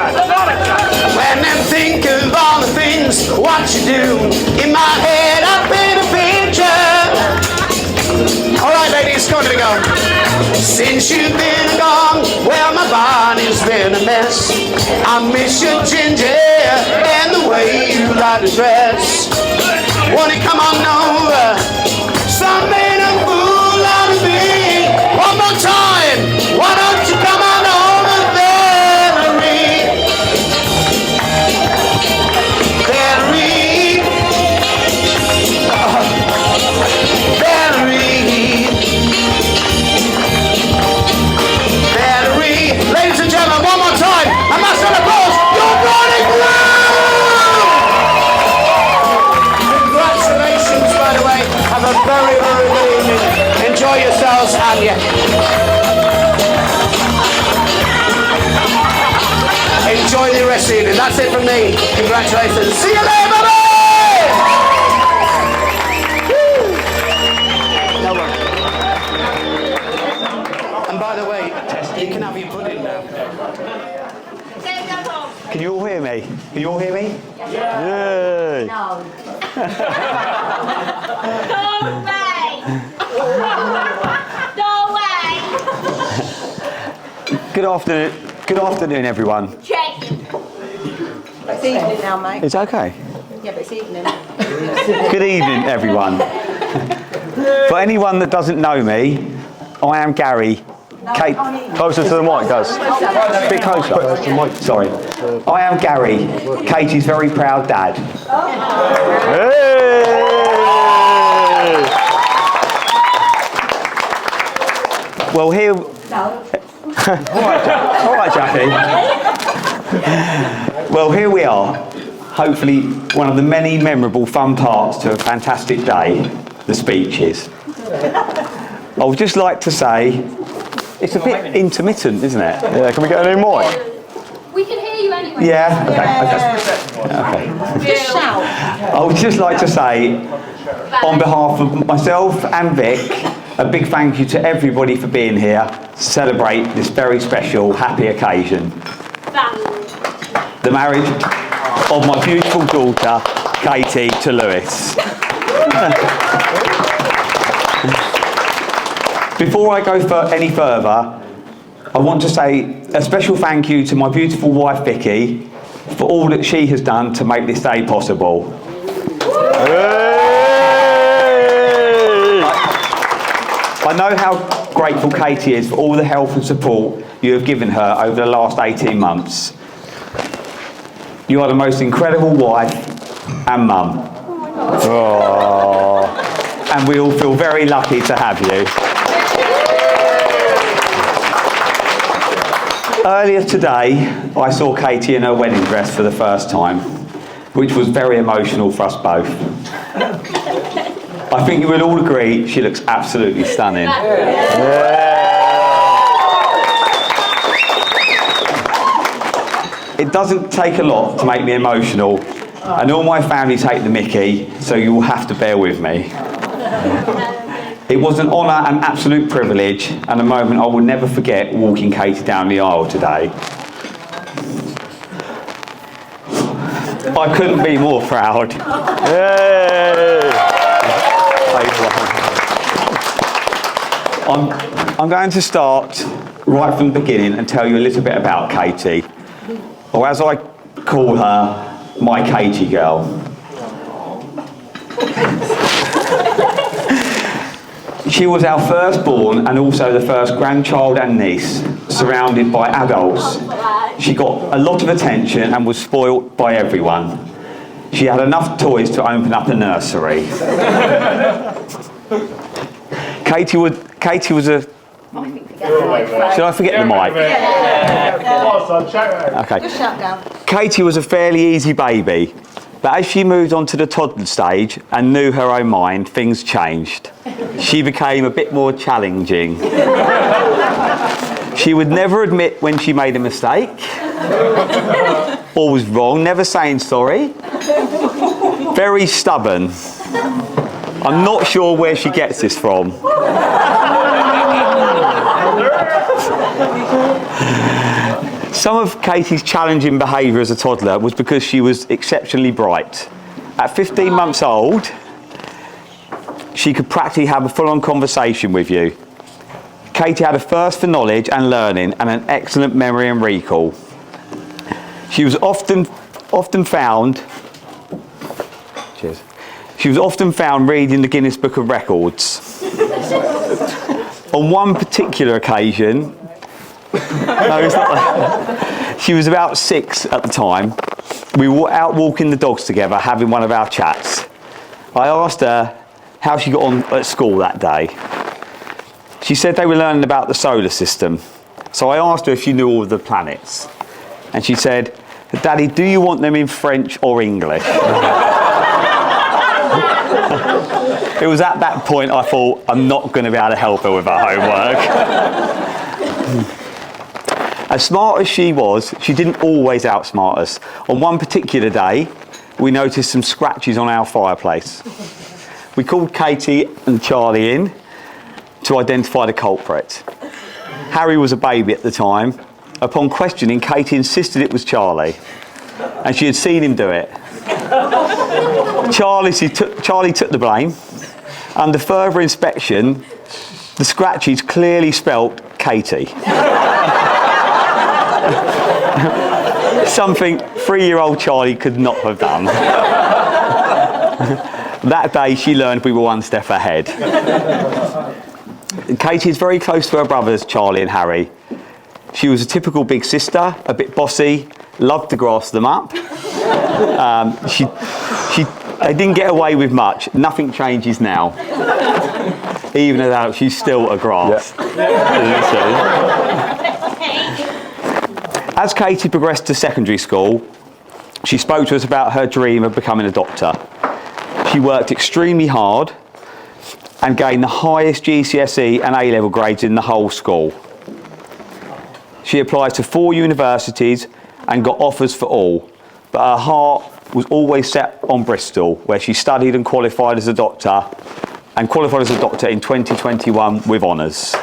When I think of all the things, what you do. In my head, I paint a picture. All right, ladies, come on, here we go. Since you've been gone, well, my body's been a mess. I miss your ginger hair and the way you like to dress. Won't you come on over? Some made a fool out of me. One more time. Why don't you come on over, Valerie? Valerie. Valerie. Valerie. Ladies and gentlemen, one more time. A massive applause. Your bride and groom. Congratulations, by the way. Have a very, very good evening. Enjoy yourselves, and enjoy the rest of the evening. That's it from me. Congratulations. See you later, bye-bye! Can you all hear me? Can you all hear me? Yeah. No. No way. Good afternoon, everyone. Check. It's evening now, mate. It's okay. Yeah, but it's evening. Good evening, everyone. For anyone that doesn't know me, I am Gary. Kate, closer to the mic, guys. A bit closer. Sorry. I am Gary, Katie's very proud dad. Hey! Well, here. All right, Jackie. Well, here we are. Hopefully, one of the many memorable, fun parts to a fantastic day, the speeches. I would just like to say, it's a bit intermittent, isn't it? Yeah, can we get a new mic? We can hear you anyway. Yeah? Okay. Just shout. I would just like to say, on behalf of myself and Vic, a big thank you to everybody for being here to celebrate this very special, happy occasion. The marriage of my beautiful daughter, Katy to Lewis. Before I go any further, I want to say a special thank you to my beautiful wife, Vicky, for all that she has done to make this day possible. I know how grateful Katy is for all the help and support you have given her over the last 18 months. You are the most incredible wife and mum. Oh. And we all feel very lucky to have you. Earlier today, I saw Katy in her wedding dress for the first time, which was very emotional for us both. I think you will all agree she looks absolutely stunning. It doesn't take a lot to make me emotional, and all my family take the mickey, so you will have to bear with me. It was an honour and absolute privilege, and a moment I will never forget walking Katy down the aisle today. I couldn't be more proud. Yay! I'm going to start right from the beginning and tell you a little bit about Katy, or as I call her, my Katy girl. She was our firstborn and also the first grandchild and niece, surrounded by adults. She got a lot of attention and was spoilt by everyone. She had enough toys to open up a nursery. Katy was a... Should I forget the mic? Okay. Just shout down. Katy was a fairly easy baby, but as she moved on to the toddler stage and knew her own mind, things changed. She became a bit more challenging. She would never admit when she made a mistake or was wrong, never saying sorry. Very stubborn. I'm not sure where she gets this from. Some of Katy's challenging behaviour as a toddler was because she was exceptionally bright. At 15 months old, she could practically have a full-on conversation with you. Katy had a thirst for knowledge and learning and an excellent memory and recall. She was often found reading the Guinness Book of Records. On one particular occasion, she was about 6 at the time. We were out walking the dogs together, having one of our chats. I asked her how she got on at school that day. She said they were learning about the solar system. So I asked her if she knew all of the planets. And she said, "Daddy, do you want them in French or English?" It was at that point I thought, I'm not going to be able to help her with her homework. As smart as she was, she didn't always outsmart us. On one particular day, we noticed some scratches on our fireplace. We called Katy and Charlie in to identify the culprit. Harry was a baby at the time. Upon questioning, Katy insisted it was Charlie. and she had seen him do it. Charlie took the blame. Under further inspection, the scratches clearly spelt Katy. Something 3-year-old Charlie could not have done. That day she learned we were one step ahead. Katy is very close to her brothers, Charlie and Harry. She was a typical big sister, a bit bossy, loved to grass them up. They didn't get away with much. Nothing changes now. Even though she's still a grass. As Katy progressed to secondary school, she spoke to us about her dream of becoming a doctor. She worked extremely hard and gained the highest GCSE and A-level grades in the whole school. She applied to 4 universities and got offers for all, but her heart was always set on Bristol, where she studied and qualified as a doctor, in 2021 with honours.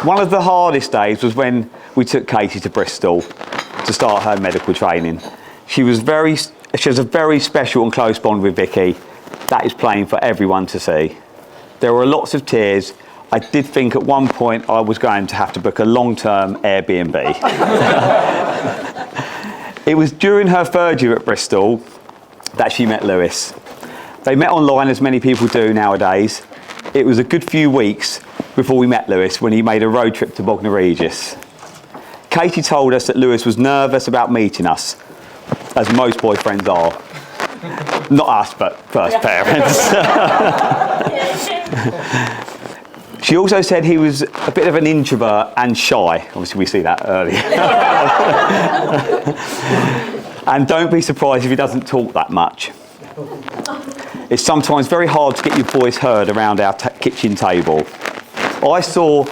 One of the hardest days was when we took Katy to Bristol to start her medical training. She has a very special and close bond with Vicky. That is plain for everyone to see. There were lots of tears. I did think at one point I was going to have to book a long-term Airbnb. It was during her 3rd year at Bristol that she met Lewis. They met online, as many people do nowadays. It was a good few weeks before we met Lewis when he made a road trip to Bognor Regis. Katy told us that Lewis was nervous about meeting us, as most boyfriends are. Not us, but first parents. She also said he was a bit of an introvert and shy. Obviously, we see that earlier. And don't be surprised if he doesn't talk that much. It's sometimes very hard to get your voice heard around our kitchen table. I saw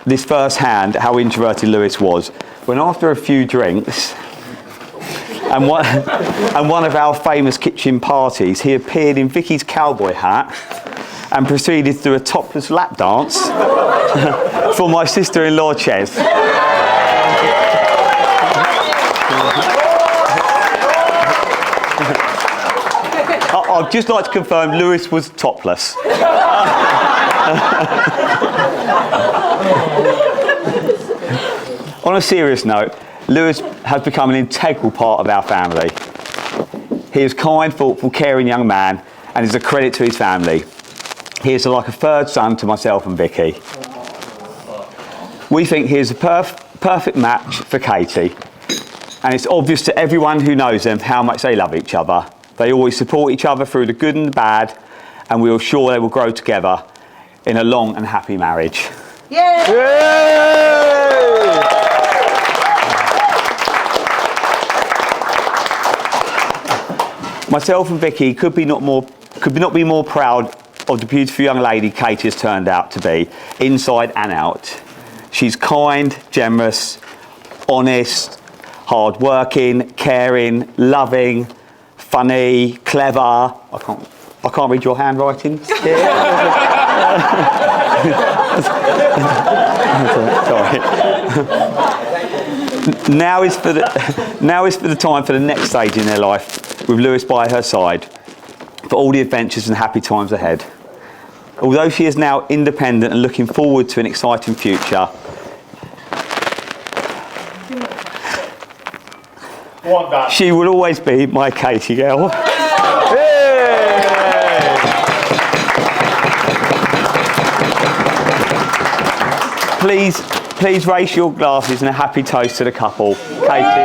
this firsthand, how introverted Lewis was, when after a few drinks and one of our famous kitchen parties, he appeared in Vicky's cowboy hat and proceeded through a topless lap dance for my sister-in-law, Ches. I'd just like to confirm Lewis was topless. On a serious note, Lewis has become an integral part of our family. He is a kind, thoughtful, caring young man and is a credit to his family. He is like a 3rd son to myself and Vicky. We think he is a perfect match for Katy, and it's obvious to everyone who knows them how much they love each other. They always support each other through the good and the bad, and we are sure they will grow together in a long and happy marriage. Yay! Yay! Myself and Vicky could not be more proud of the beautiful young lady Katy has turned out to be, inside and out. She's kind, generous, honest, hard-working, caring, loving, funny, clever. I can't read your handwriting. Sorry. Now is for the time for the next stage in their life, with Lewis by her side, for all the adventures and happy times ahead. Although she is now independent and looking forward to an exciting future, she will always be my Katy girl. Please raise your glasses and a happy toast to the couple. Katy.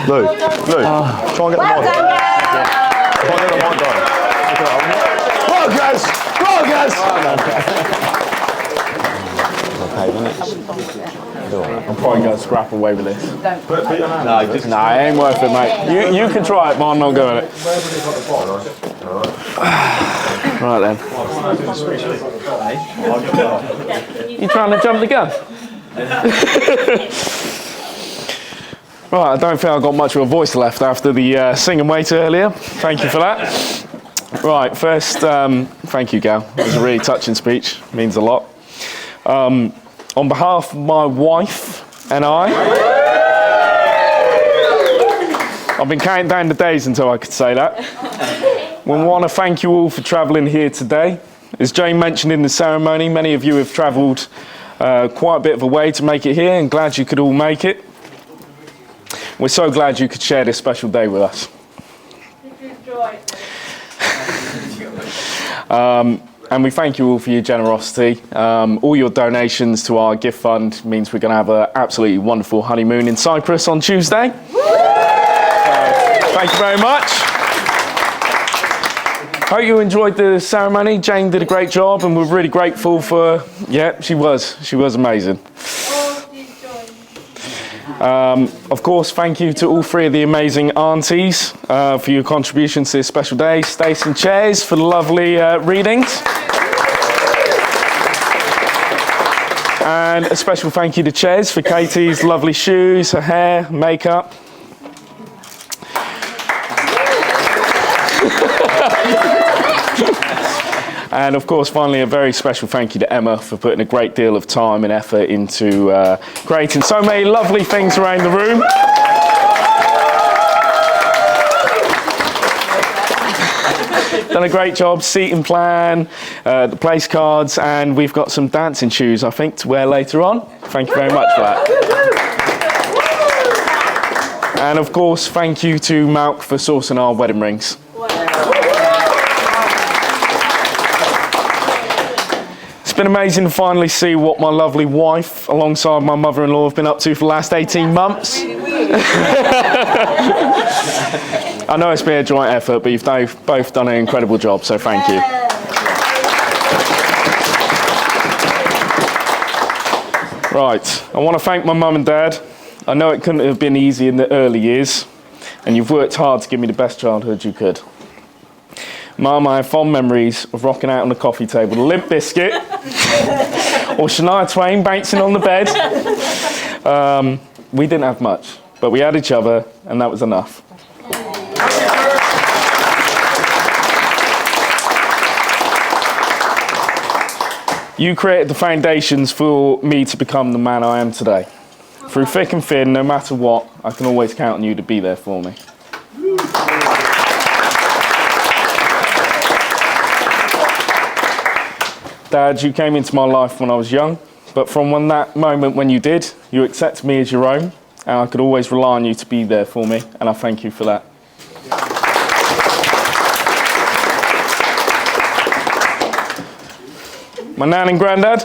Lou, try and get the mic. Try and get the mic going. Well, guys! I'm probably going to scrap away with this. No, it ain't worth it, mate. You can try it, but I'm not doing it. Right then. You trying to jump the gun? Right, I don't think I've got much of a voice left after the sing and wait earlier. Thank you for that. Right, first, thank you, Gal. It was a really touching speech. It means a lot. On behalf of my wife and I've been counting down the days until I could say that. We want to thank you all for travelling here today. As Jane mentioned in the ceremony, many of you have travelled quite a bit of a way to make it here, and glad you could all make it. We're so glad you could share this special day with us. And we thank you all for your generosity. All your donations to our gift fund means we're going to have an absolutely wonderful honeymoon in Cyprus on Tuesday. Thank you very much. Hope you enjoyed the ceremony. Jane did a great job and we're really grateful for her. Yeah, she was amazing. Of course, thank you to all three of the amazing aunties for your contributions to this special day. Stace and Chairs for the lovely readings. And a special thank you to Ches for Katie's lovely shoes, her hair, makeup. And of course, finally, a very special thank you to Emma for putting a great deal of time and effort into creating so many lovely things around the room. Done a great job, seating plan, the place cards, and we've got some dancing shoes, I think, to wear later on. Thank you very much for that. And of course, thank you to Malk for sourcing our wedding rings. It's been amazing to finally see what my lovely wife, alongside my mother-in-law, have been up to for the last 18 months. I know it's been a joint effort, but you've both done an incredible job, so thank you. Right, I want to thank my mum and dad. I know it couldn't have been easy in the early years, and you've worked hard to give me the best childhood you could. Mum, I have fond memories of rocking out on the coffee table, the Limp Biscuit, or Shania Twain bouncing on the bed. We didn't have much, but we had each other, and that was enough. You created the foundations for me to become the man I am today. Through thick and thin, no matter what, I can always count on you to be there for me. Dad, you came into my life when I was young, but from that moment when you did, you accepted me as your own, and I could always rely on you to be there for me, and I thank you for that. My nan and granddad.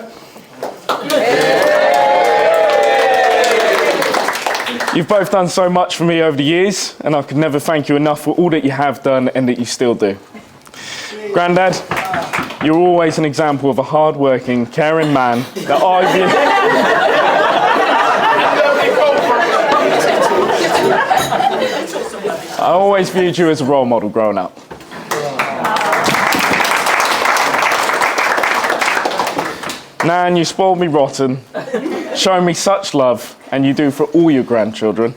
You've both done so much for me over the years, and I could never thank you enough for all that you have done and that you still do. Granddad, you're always an example of a hard-working, caring man that I always viewed you as a role model growing up. Nan, you spoiled me rotten, shown me such love, and you do for all your grandchildren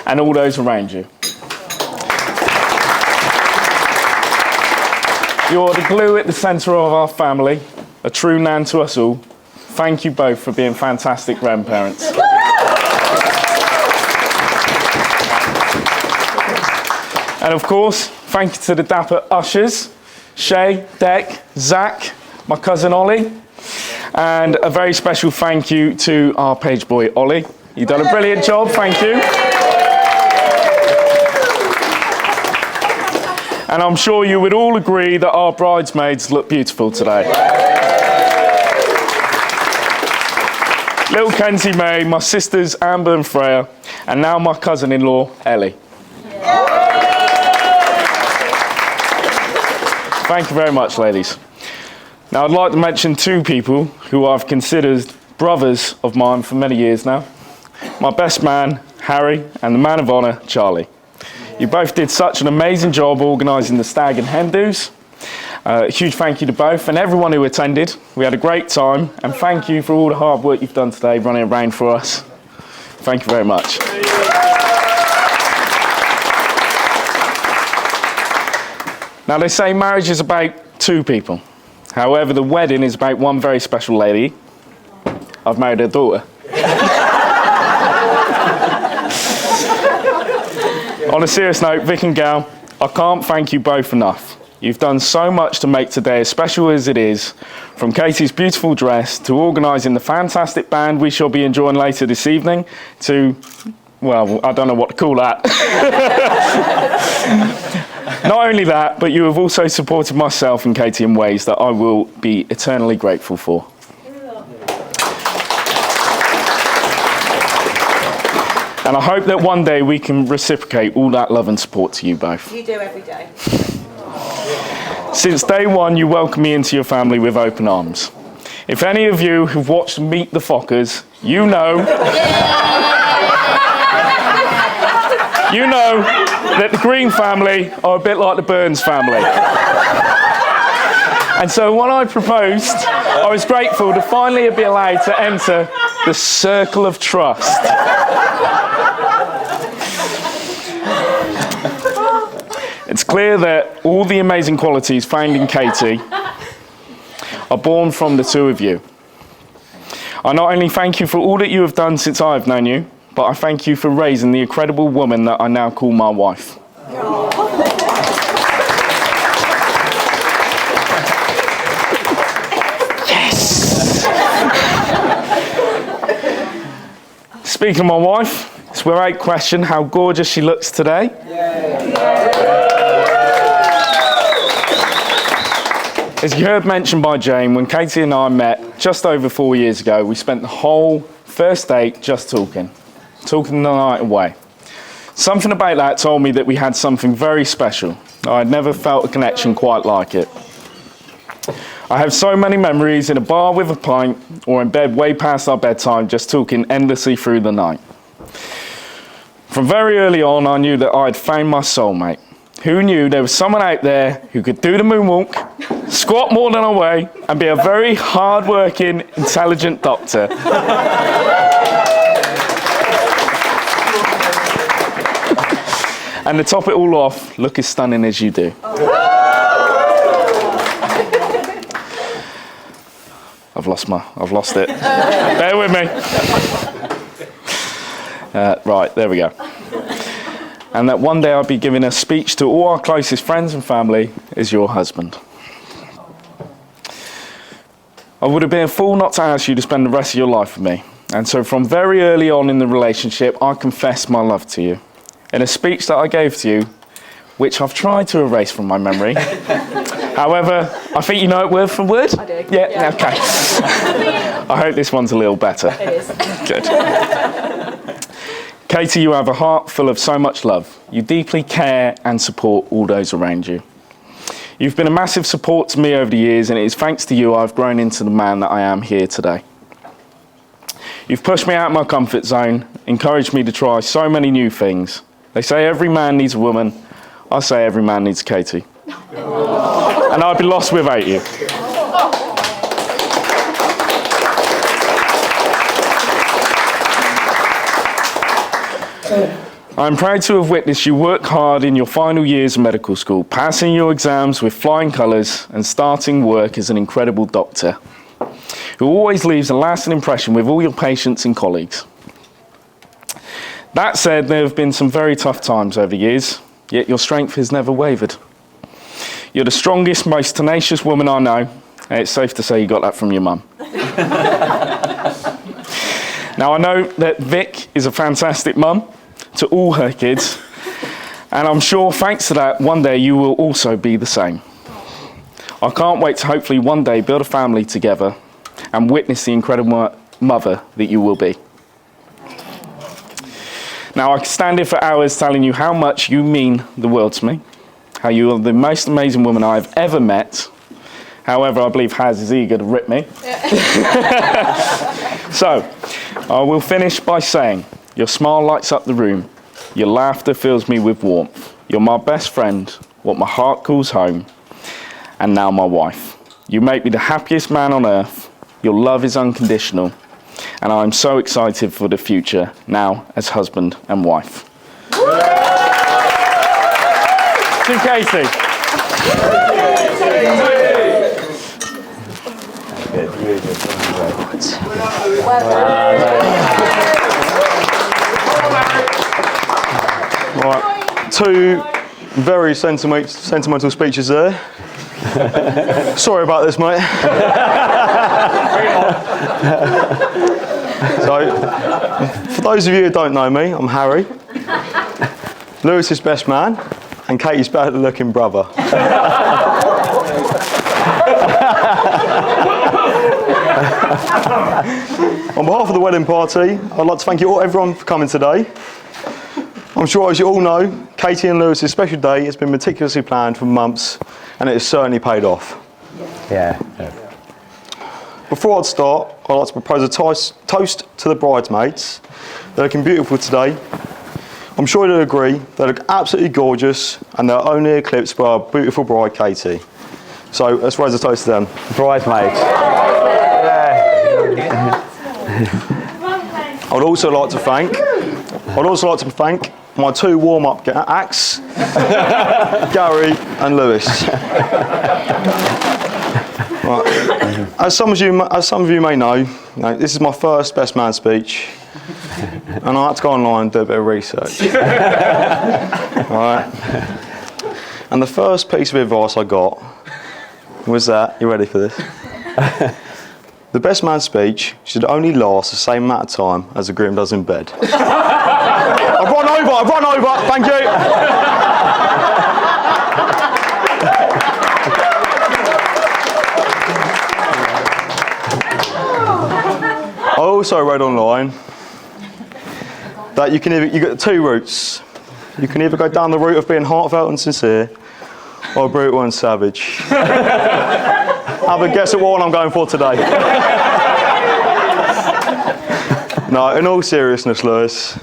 and all those around you. You're the glue at the centre of our family, a true nan to us all. Thank you both for being fantastic grandparents. And of course, thank you to the dapper ushers, Shay, Deck, Zach, my cousin Ollie, and a very special thank you to our page boy Ollie. You've done a brilliant job, thank you. And I'm sure you would all agree that our bridesmaids look beautiful today. Little Kenzie May, my sisters Amber and Freya, and now my cousin-in-law Ellie. Thank you very much, ladies. Now I'd like to mention two people who I've considered brothers of mine for many years now. My best man, Harry, and the man of honour, Charlie. You both did such an amazing job organising the stag and hen do's. A huge thank you to both and everyone who attended. We had a great time, and thank you for all the hard work you've done today running around for us. Thank you very much. Now, they say marriage is about two people. However, the wedding is about one very special lady. I've married her daughter. On a serious note, Vic and Gal, I can't thank you both enough. You've done so much to make today as special as it is, from Katy's beautiful dress to organising the fantastic band we shall be enjoying later this evening to, well, I don't know what to call that. Not only that, but you have also supported myself and Katy in ways that I will be eternally grateful for. And I hope that one day we can reciprocate all that love and support to you both. You do every day. Since day one, you welcomed me into your family with open arms. If any of you have watched Meet the Fockers, you know that the Green family are a bit like the Burns family. And so when I proposed, I was grateful to finally be allowed to enter the circle of trust. It's clear that all the amazing qualities found in Katy are born from the two of you. I not only thank you for all that you have done since I've known you, but I thank you for raising the incredible woman that I now call my wife. Yes! Speaking of my wife, it's without question how gorgeous she looks today. As you heard mentioned by Jane, when Katy and I met just over 4 years ago, we spent the whole first date just talking the night away. Something about that told me that we had something very special. I'd never felt a connection quite like it. I have so many memories in a bar with a pint or in bed way past our bedtime just talking endlessly through the night. From very early on, I knew that I'd found my soulmate. Who knew there was someone out there who could do the moonwalk, squat more than I weigh, and be a very hard-working, intelligent doctor. And to top it all off, look as stunning as you do. I've lost it. Bear with me. Right, there we go. And that one day I'll be giving a speech to all our closest friends and family as your husband. I would have been a fool not to ask you to spend the rest of your life with me. And so from very early on in the relationship, I confessed my love to you. In a speech that I gave to you, which I've tried to erase from my memory. However, I think you know it word for word? I do. Yeah, okay. I hope this one's a little better. It is. Good. Katy, you have a heart full of so much love. You deeply care and support all those around you. You've been a massive support to me over the years, and it is thanks to you I've grown into the man that I am here today. You've pushed me out of my comfort zone, encouraged me to try so many new things. They say every man needs a woman. I say every man needs Katy. And I'd be lost without you. I'm proud to have witnessed you work hard in your final years of medical school, passing your exams with flying colours and starting work as an incredible doctor, who always leaves a lasting impression with all your patients and colleagues. That said, there have been some very tough times over the years, yet your strength has never wavered. You're the strongest, most tenacious woman I know, and it's safe to say you got that from your mum. Now, I know that Vic is a fantastic mum to all her kids, and I'm sure thanks to that, one day you will also be the same. I can't wait to hopefully one day build a family together and witness the incredible mother that you will be. Now, I could stand here for hours telling you how much you mean the world to me, how you are the most amazing woman I've ever met. However, I believe Haz is eager to rip me. So, I will finish by saying, your smile lights up the room, your laughter fills me with warmth. You're my best friend, what my heart calls home, and now my wife. You make me the happiest man on earth. Your love is unconditional, and I'm so excited for the future now as husband and wife. To Katy. Right, two very sentimental speeches there. Sorry about this, mate. So, for those of you who don't know me, I'm Harry, Lewis's best man, and Katie's better-looking brother. On behalf of the wedding party, I'd like to thank you all, everyone, for coming today. I'm sure, as you all know, Katy and Lewis' special day has been meticulously planned for months, and it has certainly paid off. Yeah. Before I'd start, I'd like to propose a toast to the bridesmaids. They're looking beautiful today. I'm sure you'll agree, they look absolutely gorgeous, and they're only eclipsed by our beautiful bride, Katy. So let's raise a toast to them. Bridesmaids. I'd also like to thank my two warm-up acts, Gary and Lewis. Right. As some of you may know, this is my first best man speech, and I had to go online and do a bit of research. Right. And the first piece of advice I got was that, you ready for this? The best man speech should only last the same amount of time as the groom does in bed. I've run over, thank you. I also read online that you get two routes. You can either go down the route of being heartfelt and sincere, or brutal and savage. Have a guess at what one I'm going for today. No, in all seriousness, Lewis,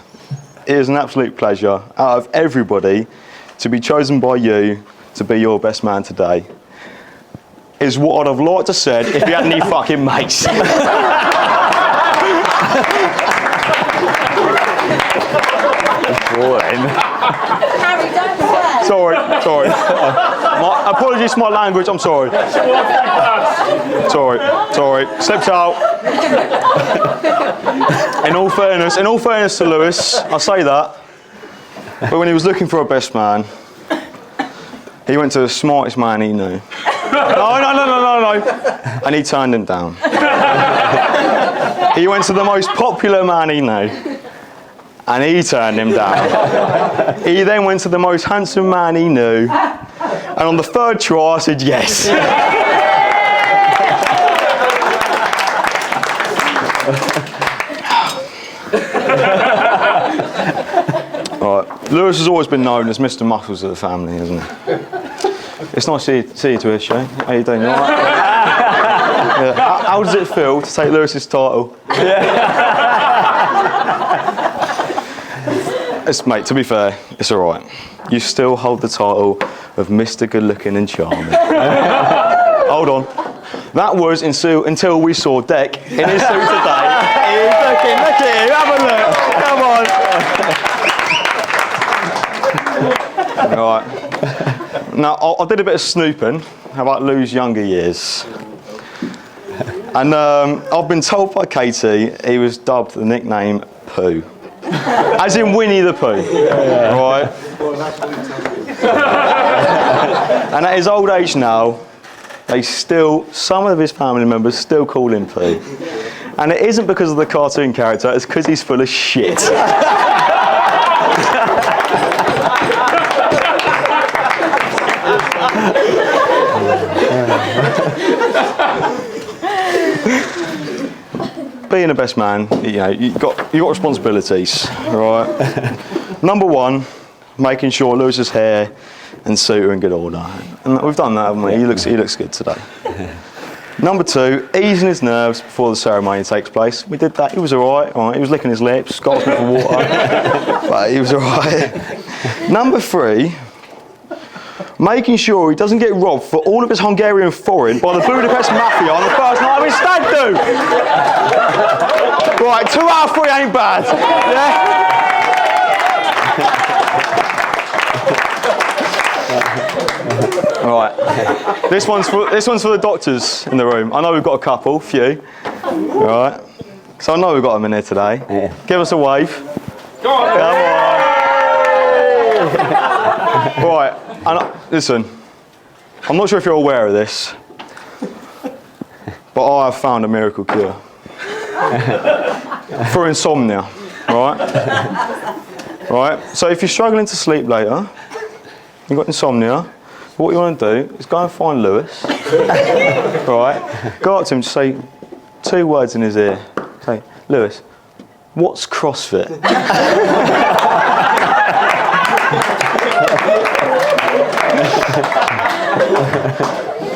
it is an absolute pleasure, out of everybody, to be chosen by you to be your best man today. Is what I'd have liked to said if you had any fucking mates. Sorry. My apologies for my language, I'm sorry. Sorry. Slipped out. In all fairness to Lewis, I say that, but when he was looking for a best man, he went to the smartest man he knew. No. And he turned him down. He went to the most popular man he knew, and he turned him down. He then went to the most handsome man he knew, and on the third try I said yes. Right. Lewis has always been known as Mr. Muscles of the family, hasn't he? It's nice to see you to Shay. How you doing? You all right? Yeah. How does it feel to take Lewis's title? Mate, to be fair, it's all right. You still hold the title of Mr. Good Looking and Charming. Hold on. That was until we saw Deck in his suit today. He's looking, look at him, have a look. Come on. Right. Now, I did a bit of snooping about Lou's younger years. And I've been told by Katy he was dubbed the nickname Pooh. As in Winnie the Pooh. Right? And at his old age now, some of his family members still call him Pooh. And it isn't because of the cartoon character, it's because he's full of shit. Being a best man, you've got responsibilities, right? Number one, making sure Lewis's hair and suit are in good order, and we've done that, haven't we? He looks good today. Number two, easing his nerves before the ceremony takes place. We did that. He was all right. He was licking his lips, got a bit of water, but he was all right. Number three, making sure he doesn't get robbed for all of his Hungarian foreign by the Budapest Mafia on the first night of his stag do. Right, 2 out of 3 ain't bad. Yeah? Right. This one's for the doctors in the room. I know we've got a couple, few. Right. So I know we've got them in here today. Yeah. Give us a wave. Go on. Come on. Right. And listen, I'm not sure if you're aware of this, but I have found a miracle cure for insomnia. Right. Right. So if you're struggling to sleep later, you've got insomnia. What you want to do is go and find Lewis. Right. Go up to him, say 2 words in his ear. Say, Lewis, what's CrossFit?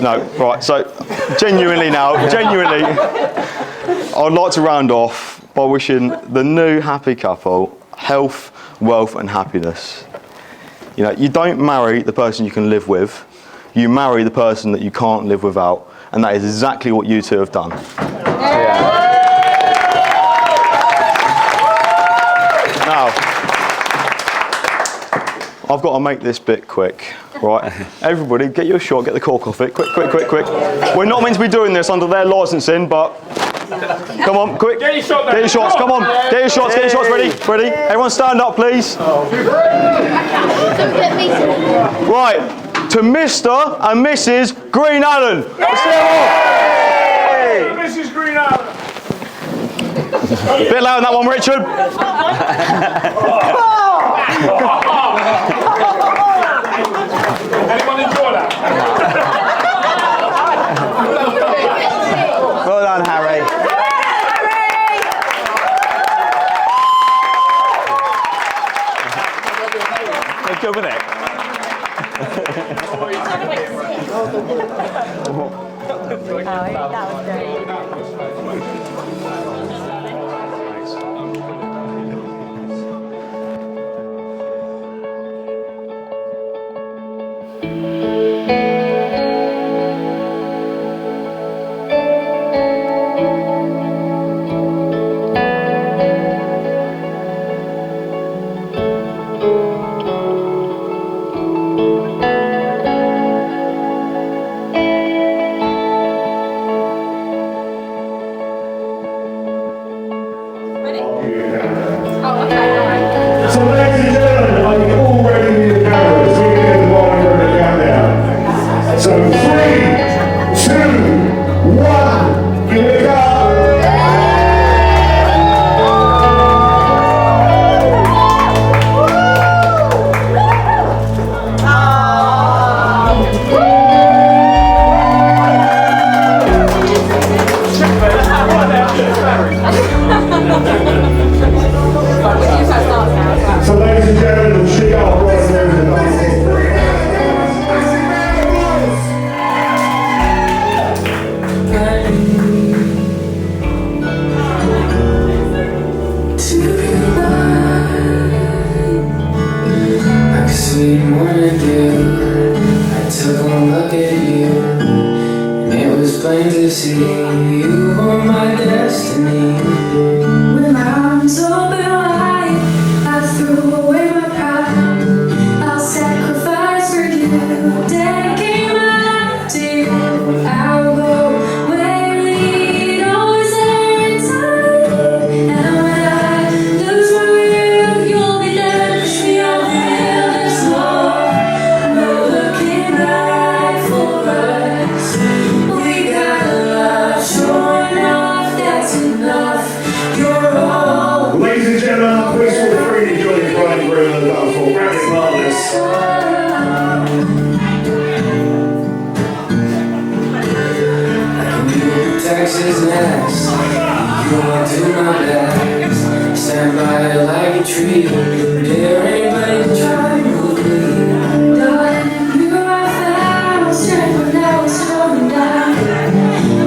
No, right, so genuinely, I'd like to round off by wishing the new happy couple health, wealth and happiness. You know, you don't marry the person you can live with, you marry the person that you can't live without, and that is exactly what you two have done. Now, I've got to make this bit quick, right? Everybody, get your shot, get the cork off it, quick. We're not meant to be doing this under their licensing, but come on, quick. Get your shot, get your shots, come on. Get your shots, ready? Everyone stand up, please. Right, to Mr. and Mrs. Green Allen. Mrs. Green Allen. Bit loud on that one, Richard. Anyone enjoy that? Well done, Harry. Good with it. That was great. So ladies and gentlemen, are you all ready with the cameras? We're going to the bottom of the countdown. So 3, 2, 1, here we go. So ladies and gentlemen, we'll see y'all right there in the back. Like a sweet morning dew, I took one look at you, and it was plain to see you were my destiny. With my arms open wide, I threw away my pride. I'll sacrifice for you, dedicate my life to you. I'll go where you lead, always every time. And when I lose my will, you'll be there, push me off the hill. There's no looking back for us. We got love showing off, that's enough. You're all. Ladies and gentlemen, please feel free to join the bride and groom on the dance floor. Grab your partners. Texas next, you want to do my best. Stand by it like a tree. There ain't nobody to try to move me. Darling, you are found strength when I was falling down.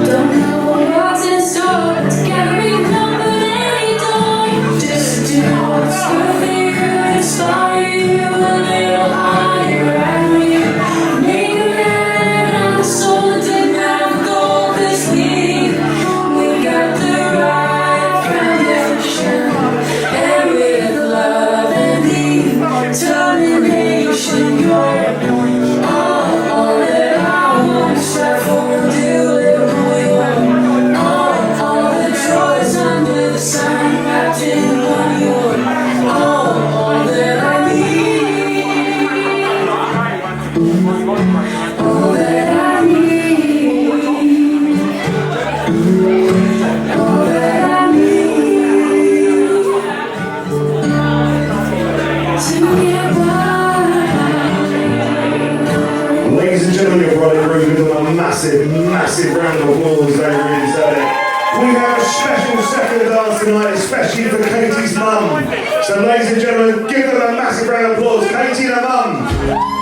Don't know what's in store, but together we can open any door. Just do what's good for you, inspire you a little higher at me. Make a man on the soul that didn't have gold this week. We got the right foundation, and with love the room, give them a massive, massive round of applause. They really deserve it. We have a special second dance tonight, especially for Katie's mum. So ladies and gentlemen, give them a massive round of applause. Katie and her mum.